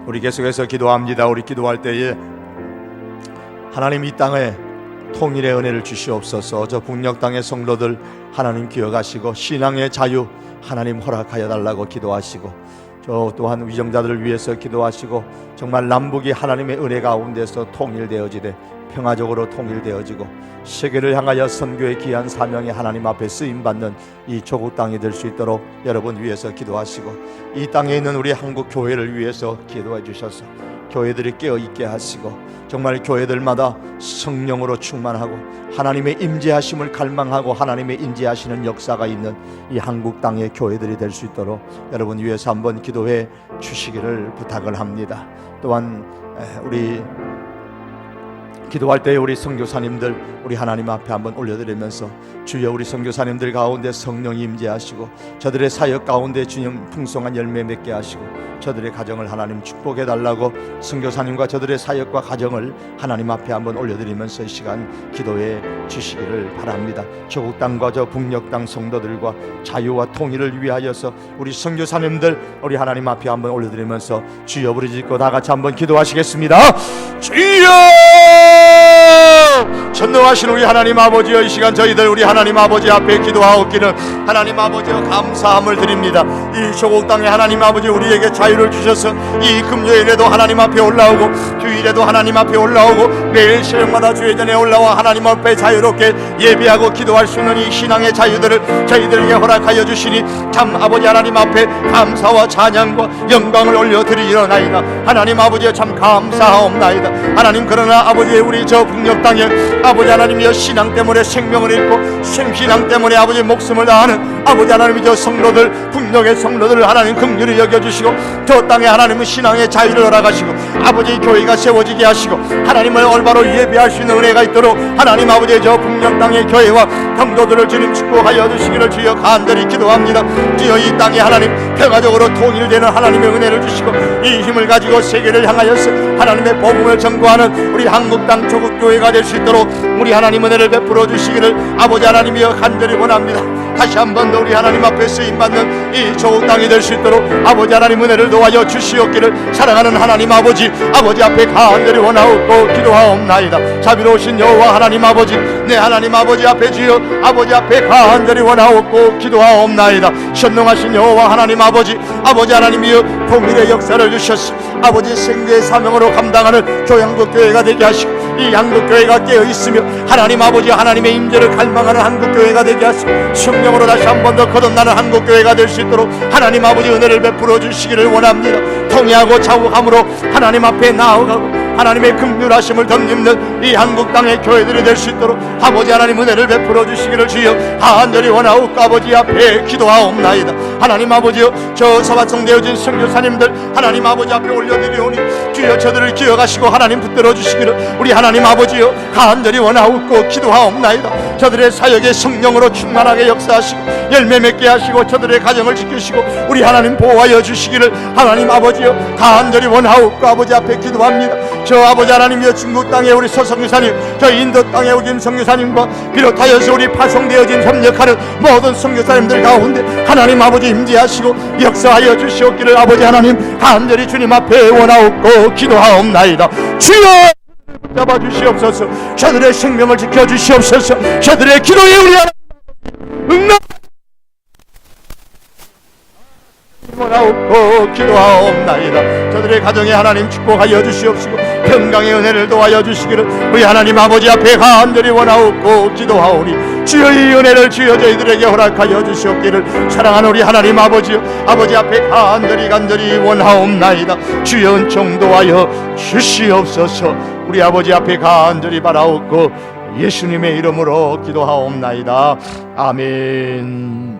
우리 계속해서 기도합니다. 우리 기도할 때에 하나님 이 땅에 통일의 은혜를 주시옵소서. 저 북녘 땅의 성도들 하나님 기억하시고 신앙의 자유 하나님 허락하여 달라고 기도하시고 저 또한 위정자들을 위해서 기도하시고 정말 남북이 하나님의 은혜 가운데서 통일되어지되 평화적으로 통일되어지고 세계를 향하여 선교의 귀한 사명이 하나님 앞에 쓰임받는 이 조국 땅이 될 수 있도록 여러분 위해서 기도하시고 이 땅에 있는 우리 한국 교회를 위해서 기도해 주셔서 교회들이 깨어있게 하시고 정말 교회들마다 성령으로 충만하고 하나님의 임재하심을 갈망하고 하나님의 임재하시는 역사가 있는 이 한국 땅의 교회들이 될 수 있도록 여러분 위해서 한번 기도해 주시기를 부탁을 합니다. 또한 우리 기도할 때 우리 선교사님들 우리 하나님 앞에 한번 올려드리면서 주여 우리 선교사님들 가운데 성령이 임재하시고 저들의 사역 가운데 주님 풍성한 열매 맺게 하시고 저들의 가정을 하나님 축복해 달라고 선교사님과 저들의 사역과 가정을 하나님 앞에 한번 올려드리면서 이 시간 기도해 주시기를 바랍니다. 조국 땅과 저 북녘 땅 성도들과 자유와 통일을 위하여서 우리 선교사님들 우리 하나님 앞에 한번 올려드리면서 주여 부르짖고 다 같이 한번 기도하시겠습니다. 주여! 전능하신 우리 하나님 아버지여, 이 시간 저희들 우리 하나님 아버지 앞에 기도하옵기는 하나님 아버지여 감사함을 드립니다. 이 조국 땅에 하나님 아버지 우리에게 자유를 주셔서 이 금요일에도 하나님 앞에 올라오고 주일에도 하나님 앞에 올라오고 매일 새벽마다 주의 전에 올라와 하나님 앞에 자유롭게 예배하고 기도할 수 있는 이 신앙의 자유들을 저희들에게 허락하여 주시니 참 아버지 하나님 앞에 감사와 찬양과 영광을 올려드리려나이다. 하나님 아버지여 참 감사하옵나이다. 하나님, 그러나 아버지 우리 저 북녘 땅에 아버지 하나님이여 신앙 때문에 생명을 잃고 신앙 때문에 아버지 목숨을 다하는 아버지 하나님이 저 성도들 북녘의 성도들을 하나님 긍휼히 여겨주시고 저 땅에 하나님은 신앙의 자유를 허락하시고 아버지 교회가 세워지게 하시고 하나님을 올바로 예배할 수 있는 은혜가 있도록 하나님 아버지의 저 북녘 땅의 교회와 성도들을 주님 축복하여 주시기를 주여 간절히 기도합니다. 주여 이 땅에 하나님 평화적으로 통일되는 하나님의 은혜를 주시고 이 힘을 가지고 세계를 향하여서 하나님의 복음을 전거하는 우리 한국 땅 조국 교회가 될 수 있도록 우리 하나님 은혜를 베풀어 주시기를 아버지 하나님이여 간절히 원합니다. 다시 한 번 더 우리 하나님 앞에 쓰임받는 이 조국 땅이 될 수 있도록 아버지 하나님 은혜를 도와여 주시옵기를 사랑하는 하나님 아버지 앞에 간절히 원하옵고 기도하옵나이다. 자비로우신 여호와 하나님 아버지, 내 하나님 아버지 앞에 주여 아버지 앞에 간절히 원하옵고 기도하옵나이다. 전능하신 여호와 하나님 아버지 하나님이여 통일의 역사를 주셨소. 아버지 생계의 사명으로 감당하는 조양국교회가 되게 하시고 이 양국교회가 깨어있으며 하나님 아버지 하나님의 임재를 갈망하는 한국교회가 되게 하시고 성령으로 다시 한 번 더 거듭나는 한국교회가 될 수 있도록 하나님 아버지 은혜를 베풀어 주시기를 원합니다. 통회하고 자욱함으로 하나님 앞에 나아가고 하나님의 긍휼하심을 덧입는 이 한국 땅의 교회들이 될 수 있도록 아버지 하나님 은혜를 베풀어 주시기를 주여 간절히 원하옵고 아버지 앞에 기도하옵나이다. 하나님 아버지여, 저 서바성되어진 선교사님들 하나님 아버지 앞에 올려드리오니 주여 저들을 기억하시고 하나님 붙들어 주시기를 우리 하나님 아버지여 간절히 원하옵고 기도하옵나이다. 저들의 사역에 성령으로 충만하게 역사하시고 열매 맺게 하시고 저들의 가정을 지키시고 우리 하나님 보호하여 주시기를 하나님 아버지여 간절히 원하옵고 아버지 앞에 기도합니다. 저 아버지 하나님이여, 중국 땅에 우리 서성교사님, 저 인도 땅에 우리 김성교사님과 비롯하여서 우리 파송되어진 협력하는 모든 성교사님들 가운데 하나님 아버지 임재하시고 역사하여 주시옵기를 아버지 하나님 간절히 주님 앞에 원하옵고 기도하옵나이다. 주여 붙잡아 주시옵소서. 저들의 생명을 지켜 주시옵소서. 저들의 기도에 우리 하나님 응답 원하옵고 기도하옵나이다. 저들의 가정에 하나님 축복하여 주시옵시고 평강의 은혜를 도와여 주시기를 우리 하나님 아버지 앞에 간절히 원하옵고 기도하오니 주여 이 은혜를 주여 저희들에게 허락하여 주시옵기를 사랑하는 우리 하나님 아버지 앞에 간절히 원하옵나이다. 주여 은총도하여 주시옵소서. 우리 아버지 앞에 간절히 바라옵고 예수님의 이름으로 기도하옵나이다. 아멘.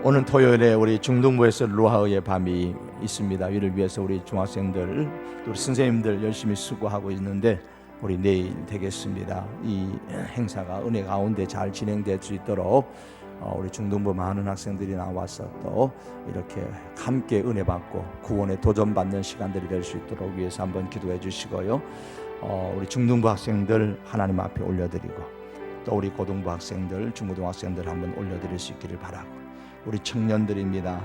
오늘 토요일에 우리 중등부에서 루하의 밤이 있습니다. 이를 위해서 우리 중학생들, 우리 선생님들 열심히 수고하고 있는데 우리 내일 되겠습니다. 이 행사가 은혜 가운데 잘 진행될 수 있도록 우리 중등부 많은 학생들이 나와서 또 이렇게 함께 은혜 받고 구원에 도전받는 시간들이 될 수 있도록 위해서 한번 기도해 주시고요. 우리 중등부 학생들 하나님 앞에 올려드리고 또 우리 고등부 학생들, 중고등학생들 한번 올려드릴 수 있기를 바라고 우리 청년들입니다.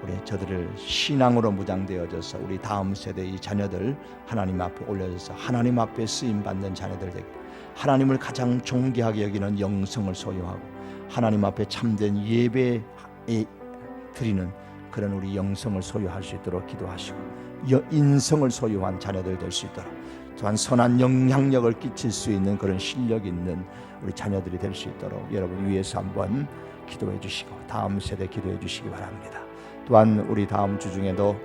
우리 저들을 신앙으로 무장되어져서 우리 다음 세대의 자녀들 하나님 앞에 올려져서 하나님 앞에 쓰임받는 자녀들 되게 하나님을 가장 존귀하게 여기는 영성을 소유하고 하나님 앞에 참된 예배에 드리는 그런 우리 영성을 소유할 수 있도록 기도하시고 인성을 소유한 자녀들 될 수 있도록 또한 선한 영향력을 끼칠 수 있는 그런 실력 있는 우리 자녀들이 될 수 있도록 여러분 위해서 한번 기도해 주시고 다음 세대 기도해 주시기 바랍니다. 또한 우리 다음 주 중에도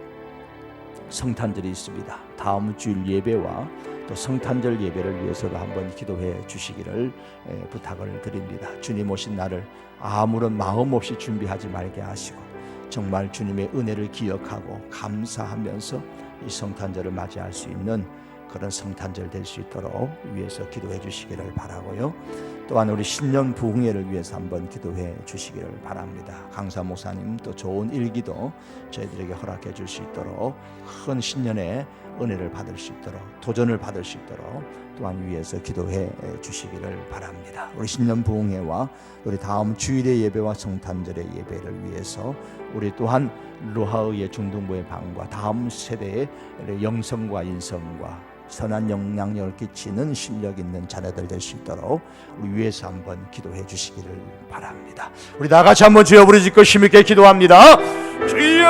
성탄절이 있습니다. 다음 주일 예배와 또 성탄절 예배를 위해서도 한번 기도해 주시기를 부탁을 드립니다. 주님 오신 날을 아무런 마음 없이 준비하지 말게 하시고 정말 주님의 은혜를 기억하고 감사하면서 이 성탄절을 맞이할 수 있는 그런 성탄절 될 수 있도록 위해서 기도해 주시기를 바라고요. 또한 우리 신년 부흥회를 위해서 한번 기도해 주시기를 바랍니다. 강사 목사님 또 좋은 일기도 저희들에게 허락해 줄 수 있도록 큰 신년의 은혜를 받을 수 있도록 도전을 받을 수 있도록 또한 위해서 기도해 주시기를 바랍니다. 우리 신년 부흥회와 우리 다음 주일의 예배와 성탄절의 예배를 위해서 우리 또한 루하의의 중등부의 방과 다음 세대의 영성과 인성과 선한 영향력을 끼치는 실력 있는 자녀들 될 수 있도록 우리 위해서 한번 기도해 주시기를 바랍니다. 우리 다 같이 한번 주여 부르짖고 힘있게 기도합니다. 주여!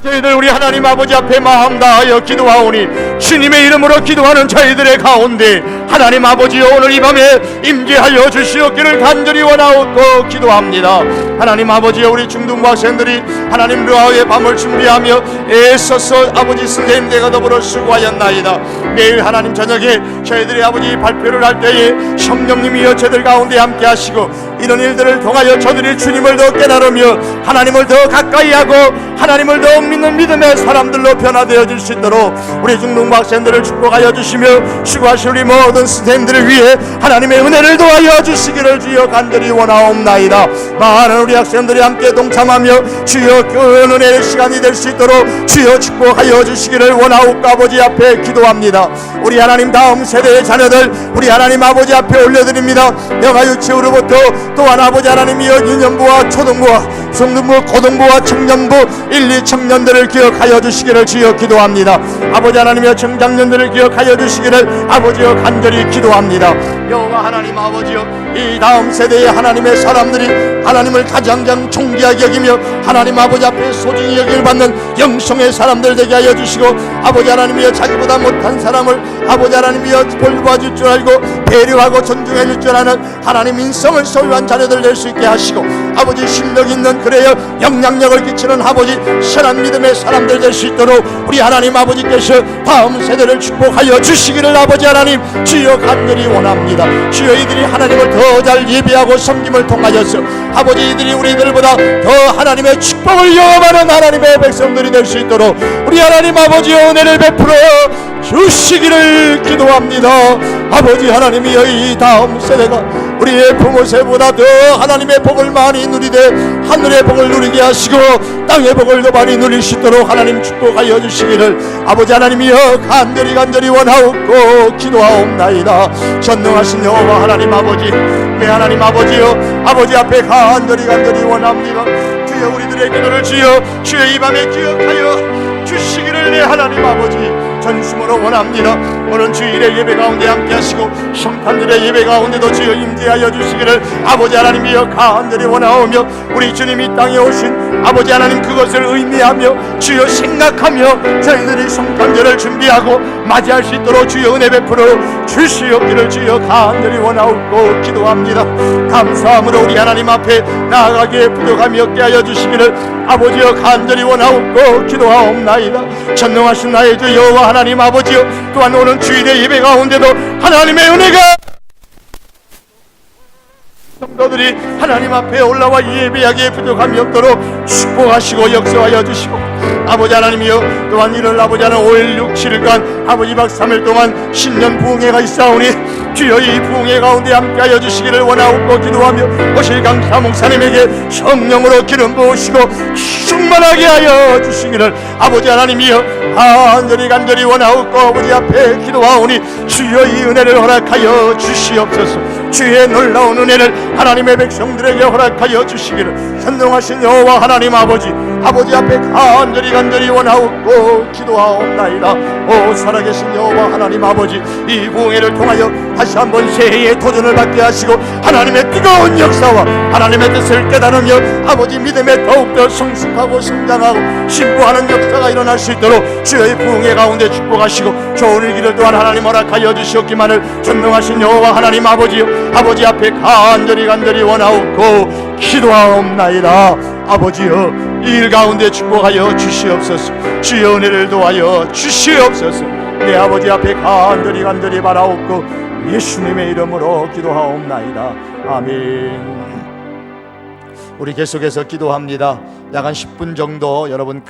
저희들 우리 하나님 아버지 앞에 마음 다하여 기도하오니 주님의 이름으로 기도하는 저희들의 가운데 하나님 아버지여 오늘 이 밤에 임재하여 주시옵기를 간절히 원하옵고 기도합니다. 하나님 아버지여 우리 중등부 학생들이 하나님 루아의 밤을 준비하며 애써서 아버지 선생님들과 더불어 수고하였나이다. 내일 하나님 저녁에 저희들이 아버지 발표를 할 때에 성령님이여 저들 가운데 함께 하시고 이런 일들을 통하여 저들이 주님을 더 깨달으며 하나님을 더 가까이 하고 하나님을 더 믿는 믿음의 사람들로 변화되어 줄 수 있도록 우리 중등부 학생들을 축복하여 주시며 수고하신 우리 모든 선생님들을 위해 하나님의 은혜를 도와여 주시기를 주여 간절히 원하옵나이다. 많은 우리 학생들이 함께 동참하며 주여 그 은혜의 시간이 될 수 있도록 주여 축복하여 주시기를 원하옵고 아버지 앞에 기도합니다. 우리 하나님 다음 세대의 자녀들 우리 하나님 아버지 앞에 올려드립니다. 영아 유치부로부터 또한 아버지 하나님이여 유년부와 초등부와 중등부 고등부와 청년부 1, 2 청년들을 기억하여 주시기를 주여 기도합니다. 아버지 하나님이여 청장년들을 기억하여 주시기를 아버지여 간절히 기도합니다. 여호와 하나님 아버지여 이 다음 세대의 하나님의 사람들이 하나님을 가장 존귀하게 여기며 하나님 아버지 앞에 소중히 여김을 받는 영성의 사람들 되게 하여 주시고 아버지 하나님이여 자기보다 못한 사람을 아버지 하나님이여 돌봐줄 줄 알고 배려하고 존중해 줄 줄 아는 하나님 인성을 소유한 자녀들 될 수 있게 하시고 아버지 실력 있는 그래요 영향력을 끼치는 아버지 선한 믿음의 사람들 될 수 있도록 우리 하나님 아버지께서 다음 세대를 축복하여 주시기를 아버지 하나님 주여 간절히 원합니다. 주여 이들이 하나님을 더 잘 예배하고 섬김을 통하여서 아버지 이들이 우리들보다 더 하나님의 축복을 영업하는 하나님의 백성들이 될 수 있도록 우리 하나님 아버지의 은혜를 베풀어 주시기를 기도합니다. 아버지 하나님이여 이 다음 세대가 우리의 부모 세보다 더 하나님의 복을 많이 누리되 하늘의 복을 누리게 하시고 땅의 복을 더 많이 누릴 수 있도록 하나님 축복하여 주시기를 아버지 하나님이여 간절히 원하옵고 기도하옵나이다. 전능하신 여호와 하나님 아버지 내 하나님 아버지여 아버지 앞에 간절히 원합니다. 주여 우리들의 기도를 주여 이 밤에 기억하여 주시기를 내 하나님 아버지 전심으로 원합니다. 오늘 주일의 예배 가운데 함께 하시고 성탄절의 예배 가운데도 주여 임재하여 주시기를 아버지 하나님이여 간절히 원하오며 우리 주님이 땅에 오신 아버지 하나님 그것을 의미하며 주여 생각하며 저희들이 성탄절을 준비하고 맞이할 수 있도록 주여 은혜 베풀어 주시옵기를 주여 간절히 원하옵고 기도합니다. 감사함으로 우리 하나님 앞에 나아가기에 부족함이 없게 하여 주시기를 아버지여 간절히 원하옵고 기도하옵나이다. 전능하신 나의 주 여호와 하나님 아버지여 또한 오는 주일의 예배 가운데도 하나님의 은혜가 성도들이 하나님 앞에 올라와 예배하기에 부족함이 없도록 축복하시고 역사하여 주시고 아버지 하나님이여 또한 이를 아버지 하나님 5일 6, 7일간 아버지 박 3일 동안 신년 부흥회가 있사오니 주여 이 부흥회 가운데 함께하여 주시기를 원하옵고 기도하며 오실 강사 목사님에게 성령으로 기름 부으시고 충만하게 하여 주시기를 아버지 하나님이여 간절히 원하옵고 아버지 앞에 기도하오니 주여 이 은혜를 허락하여 주시옵소서. 주의 놀라운 은혜를 하나님의 백성들에게 허락하여 주시기를 선동하신 여호와 하나님 아버지 앞에 간절히 원하옵고 기도하옵나이다. 오 살아계신 여호와 하나님 아버지 이 부흥회를 통하여 다시 한번 새해의 도전을 받게 하시고 하나님의 뜨거운 역사와 하나님의 뜻을 깨달으며 아버지 믿음에 더욱더 성숙하고 성장하고 신부하는 역사가 일어날 수 있도록 주의 부흥회 가운데 축복하시고 좋은 일기를 또한 하나님 허락하여 주시옵기만을 전능하신 여호와 하나님 아버지 앞에 간절히 원하옵고 기도하옵나이다. 아버지여 이 일 가운데 축복하여 주시옵소서. 주의 은혜를 도하여 주시옵소서. 내 아버지 앞에 간절히 바라옵고 예수님의 이름으로 기도하옵나이다. 아멘. 우리 계속해서 기도합니다. 약 한 10분 정도 여러분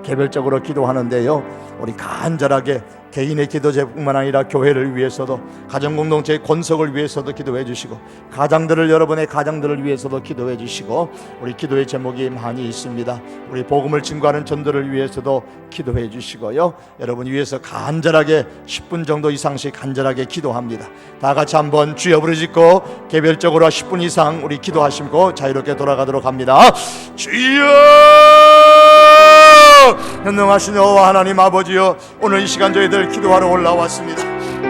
개별적으로 기도하는데요, 우리 간절하게 개인의 기도 제뿐만 아니라 교회를 위해서도, 가정공동체의 권속을 위해서도 기도해 주시고, 가장들을, 여러분의 가장들을 위해서도 기도해 주시고, 우리 기도의 제목이 많이 있습니다. 우리 복음을 증거하는 전도를 위해서도 기도해 주시고요, 여러분 위해서 간절하게 10분 정도 이상씩 간절하게 기도합니다. 다 같이 한번 주여 부르짖고 개별적으로 10분 이상 우리 기도하시고 자유롭게 돌아가도록 합니다. 주여! 현능하신 여호와 하나님 아버지여, 오늘 이 시간 저희들 기도하러 올라왔습니다.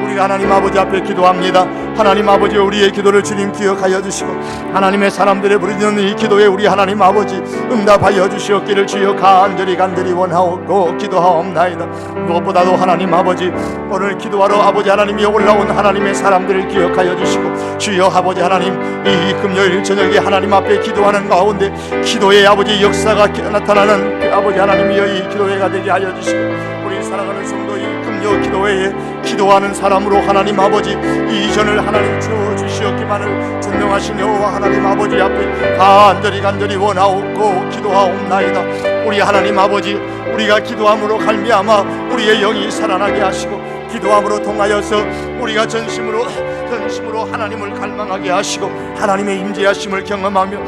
우리가 하나님 아버지 앞에 기도합니다. 하나님 아버지, 우리의 기도를 주님 기억하여 주시고, 하나님의 사람들의 부르짖는 이 기도에 우리 하나님 아버지 응답하여 주시옵기를 주여 간절히 원하옵고 기도하옵나이다. 무엇보다도 하나님 아버지, 오늘 기도하러 아버지 하나님이 올라온 하나님의 사람들을 기억하여 주시고, 주여 아버지 하나님, 이 금요일 저녁에 하나님 앞에 기도하는 가운데 기도의 아버지 역사가 나타나는 아버지 하나님이여 이 기도회가 되게 하여 주시고, 우리 사랑하는 성도 이 금요 기도회에 기도하는 사람으로 하나님 아버지 이전을 하나님 주시옵기만을 전능하신 여호와 하나님 아버지 앞에 간절히 원하옵고 기도하옵나이다. 우리 하나님 아버지, 우리가 기도함으로 갈미암아 우리의 영이 살아나게 하시고, 기도함으로 통하여서 우리가 전심으로 하나님을 갈망하게 하시고, 하나님의 임재하심을 경험하며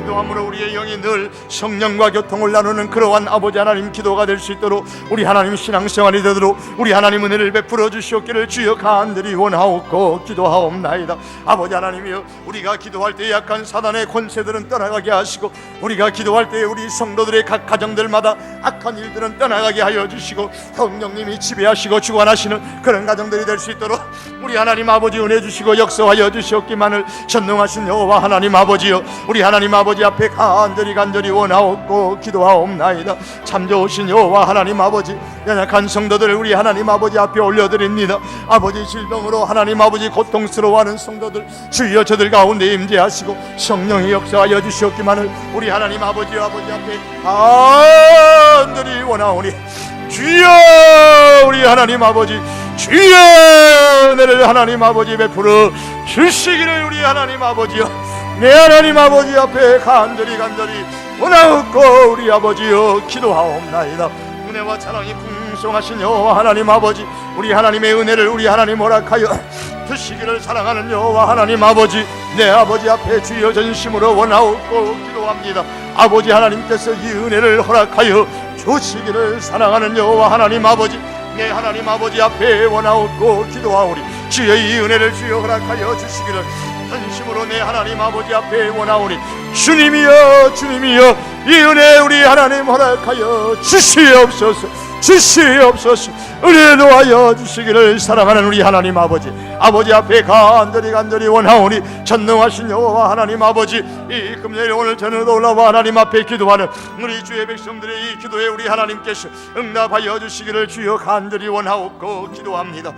기도함으로 우리의 영이 늘 성령과 교통을 나누는 그러한 아버지 하나님 기도가 될 수 있도록, 우리 하나님 신앙생활이 되도록 우리 하나님 은혜를 베풀어 주시옵기를 주여 간절히 원하옵고 기도하옵나이다. 아버지 하나님이여, 우리가 기도할 때 약한 사단의 권세들은 떠나가게 하시고, 우리가 기도할 때 우리 성도들의 각 가정들마다 악한 일들은 떠나가게 하여 주시고, 성령님이 지배하시고 주관하시는 그런 가정들이 될 수 있도록 우리 하나님 아버지 은혜 주시고 역사하여 주시옵기만을 전능하신 여호와 하나님 아버지여, 우리 하나님 아버지 앞에 간절히 원하옵고 기도하옵나이다. 참 좋으신 여호와 하나님 아버지, 연약한 성도들을 우리 하나님 아버지 앞에 올려드립니다. 아버지, 질병으로 하나님 아버지 고통스러워하는 성도들 주여 저들 가운데 임재하시고 성령의 역사하여 주시옵기만을 우리 하나님 아버지 앞에 간절히 원하오니, 주여 우리 하나님 아버지, 주여 은혜를 하나님 아버지 베풀어 주시기를 우리 하나님 아버지여, 내 하나님 아버지 앞에 간절히 원하옵고 우리 아버지여 기도하옵나이다. 은혜와 사랑이 풍성하신 여호와 하나님 아버지, 우리 하나님의 은혜를 우리 하나님 허락하여 주시기를 사랑하는 여호와 하나님 아버지, 내 아버지 앞에 주여 전심으로 원하옵고 기도합니다. 아버지 하나님께서 이 은혜를 허락하여 주시기를 사랑하는 여호와 하나님 아버지, 내 하나님 아버지 앞에 원하옵고 기도하오리. 주여 이 은혜를 주여 허락하여 주시기를 전심으로 내 하나님 아버지 앞에 원하오니, 주님이여 이 은혜 우리 하나님 허락하여 주시옵소서. 은혜 놓아여 주시기를 사랑하는 우리 하나님 아버지 앞에 간절히 원하오니, 전능하신 여호와 하나님 아버지, 이 금요일 오늘 저녁 올라와 하나님 앞에 기도하는 우리 주의 백성들의 이 기도에 우리 하나님께서 응답하여 주시기를 주여 간절히 원하옵고 기도합니다.